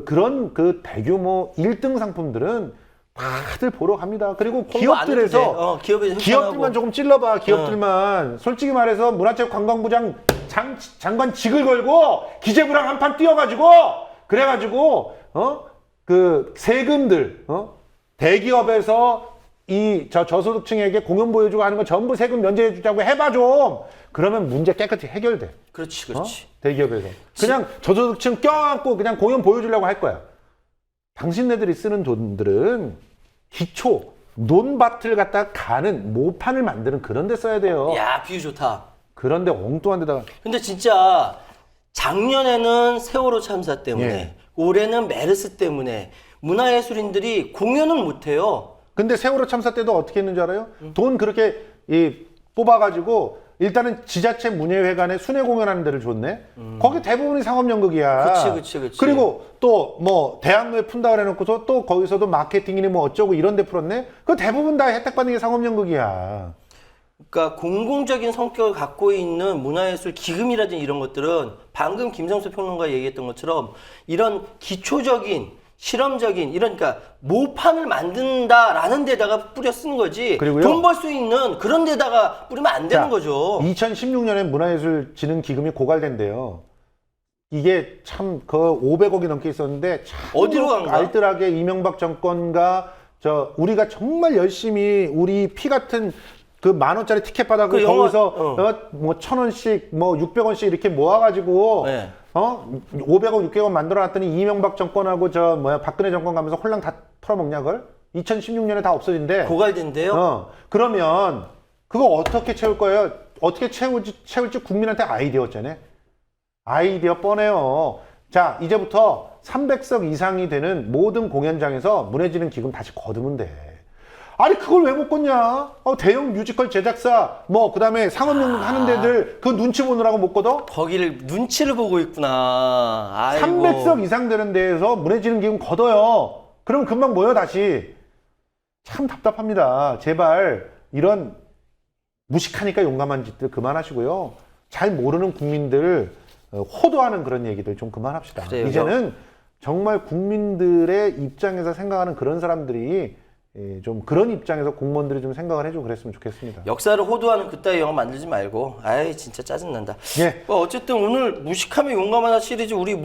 그런 대규모 1등 상품들은 다들 보러 갑니다. 그리고 기업들에서 기업들만 조금 찔러봐. 기업들만 솔직히 말해서 문화체육관광부장 장관직을 걸고 기재부랑 한판 뛰어가지고 그래가지고 그 세금들 대기업에서 저 저소득층에게 공연 보여주고 하는 거 전부 세금 면제해 주자고 해봐 좀. 그러면 문제 깨끗이 해결돼. 그렇지, 그렇지. 대기업에서. 그냥 저소득층 껴안고 그냥 공연 보여주려고 할 거야. 당신네들이 쓰는 돈들은 기초, 논밭을 갖다 가는 모판을 만드는 그런 데 써야 돼요. 야, 비유 좋다. 그런데 엉뚱한 데다가. 근데 진짜 작년에는 세월호 참사 때문에 예. 올해는 메르스 때문에 문화예술인들이 공연을 못해요. 근데 세월호 참사 때도 어떻게 했는지 알아요? 돈 그렇게 뽑아가지고 일단은 지자체 문예회관에 순회 공연하는 데를 줬네. 거기 대부분이 상업연극이야. 그치. 그리고 또 뭐 대학로에 푼다 그래놓고서 또 거기서도 마케팅이니 뭐 어쩌고 이런 데 풀었네. 그 대부분 다 혜택 받는 게 상업연극이야. 그러니까 공공적인 성격을 갖고 있는 문화예술 기금이라든지 이런 것들은 방금 김성수 평론가 얘기했던 것처럼 이런 기초적인 실험적인 이런 그러니까 모판을 만든다라는 데다가 뿌려 쓰는 거지. 그리고요. 돈 벌 수 있는 그런 데다가 뿌리면 안 되는 거죠. 2016년에 문화예술진흥기금이 고갈된대요. 이게 참 그 500억이 넘게 있었는데 참 어디로 간 거야? 알뜰하게 이명박 정권과 우리가 정말 열심히 우리 피 같은 그 10,000원짜리 티켓 받아고 그 영화- 거기서 뭐 1,000원씩 뭐 600원씩 이렇게 모아가지고 네. 500억 600억 만들어놨더니 이명박 정권하고 박근혜 정권 가면서 홀랑 다 털어먹냐 그걸? 2016년에 다 없어진대. 고갈된대요. 그러면 그거 어떻게 채울 거예요? 어떻게 채울지 국민한테 아이디어 잖아요. 아이디어 뻔해요. 자, 이제부터 300석 이상이 되는 모든 공연장에서 문화진흥기금 다시 거두면 돼. 아니 그걸 왜 못 걷냐? 대형 뮤지컬 제작사 그다음에 상업연극 하는 데들 그 눈치 보느라고 못 걷어? 거기를 눈치를 보고 있구나. 아이고. 300석 이상 되는 데에서 문화진흥기금 걷어요. 그러면 금방 모여 다시. 참 답답합니다. 제발 이런 무식하니까 용감한 짓들 그만하시고요. 잘 모르는 국민들 호도하는 그런 얘기들 좀 그만합시다. 그래요. 이제는 정말 국민들의 입장에서 생각하는 그런 사람들이 좀 그런 입장에서 공무원들이 좀 생각을 해주고 그랬으면 좋겠습니다. 역사를 호도하는 그따위 영화 만들지 말고 아이 진짜 짜증난다. 예. 어쨌든 오늘 무식하면 용감하다 시리즈 우리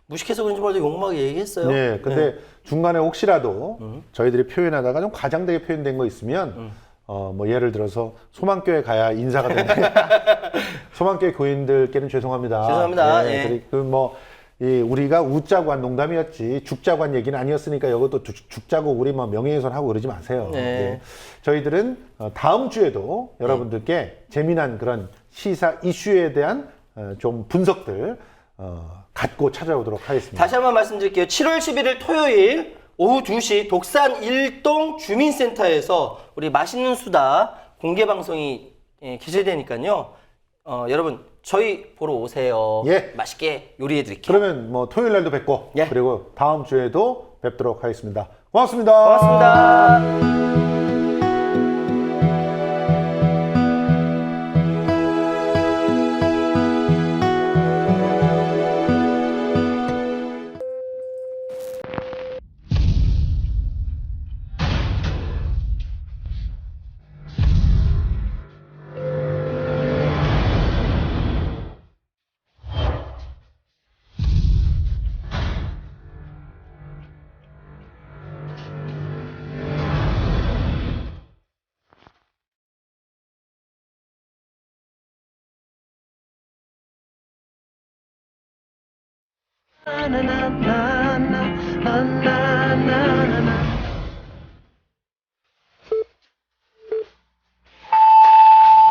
무식해서 그런지 몰라도 용감하게 얘기했어요. 네, 근데 중간에 혹시라도 저희들이 표현하다가 좀 과장되게 표현된 거 있으면 뭐 예를 들어서 소망교회 가야 인사가 되는 소망교회 교인들께는 죄송합니다. 죄송합니다. 네, 예. 그리고 우리가 웃자고 한 농담이었지 죽자고 한 얘기는 아니었으니까 이것도 죽자고 우리 명예훼손하고 그러지 마세요. 네. 네. 저희들은 다음 주에도 여러분들께 재미난 그런 시사 이슈에 대한 좀 분석들 갖고 찾아오도록 하겠습니다. 다시 한번 말씀드릴게요. 7월 11일 토요일 오후 2시 독산 1동 주민센터에서 우리 맛있는 수다 공개 방송이 개최되니까요. 여러분 저희 보러 오세요. 예. 맛있게 요리해 드릴게요. 그러면 토요일 날도 뵙고 예. 그리고 다음 주에도 뵙도록 하겠습니다. 고맙습니다. 고맙습니다.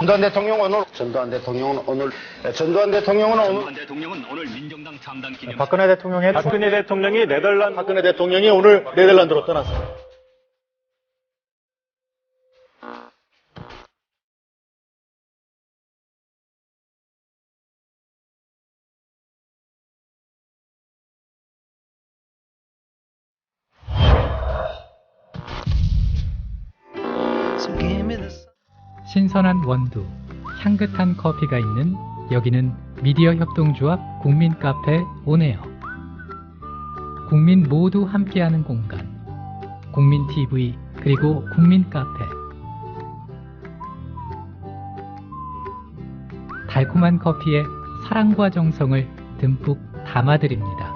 전두환 대통령은 오늘 민정당 창당 기념 박근혜 대통령이 오늘 네덜란드로 떠났습니다. 신선한 원두, 향긋한 커피가 있는 여기는 미디어 협동조합 국민카페 온에어. 국민 모두 함께하는 공간, 국민TV 그리고 국민카페. 달콤한 커피에 사랑과 정성을 듬뿍 담아드립니다.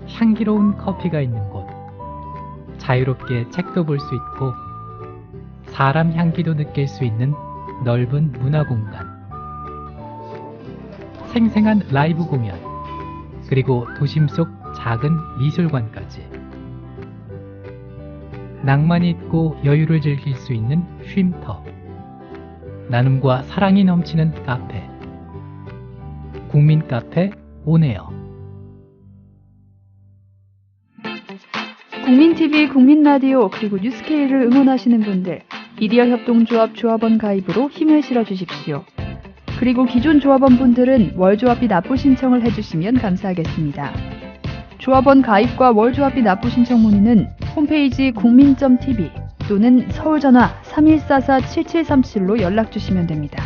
향기로운 커피가 있는 곳, 자유롭게 책도 볼 수 있고 사람 향기도 느낄 수 있는 넓은 문화 공간, 생생한 라이브 공연, 그리고 도심 속 작은 미술관까지 낭만이 있고 여유를 즐길 수 있는 쉼터, 나눔과 사랑이 넘치는 카페, 국민 카페 온에어. 국민TV, 국민라디오, 그리고 뉴스케이를 응원하시는 분들, 미디어 협동조합 조합원 가입으로 힘을 실어주십시오. 그리고 기존 조합원 분들은 월조합비 납부 신청을 해주시면 감사하겠습니다. 조합원 가입과 월조합비 납부 신청 문의는 홈페이지 국민.tv 또는 서울전화 3144-7737로 연락주시면 됩니다.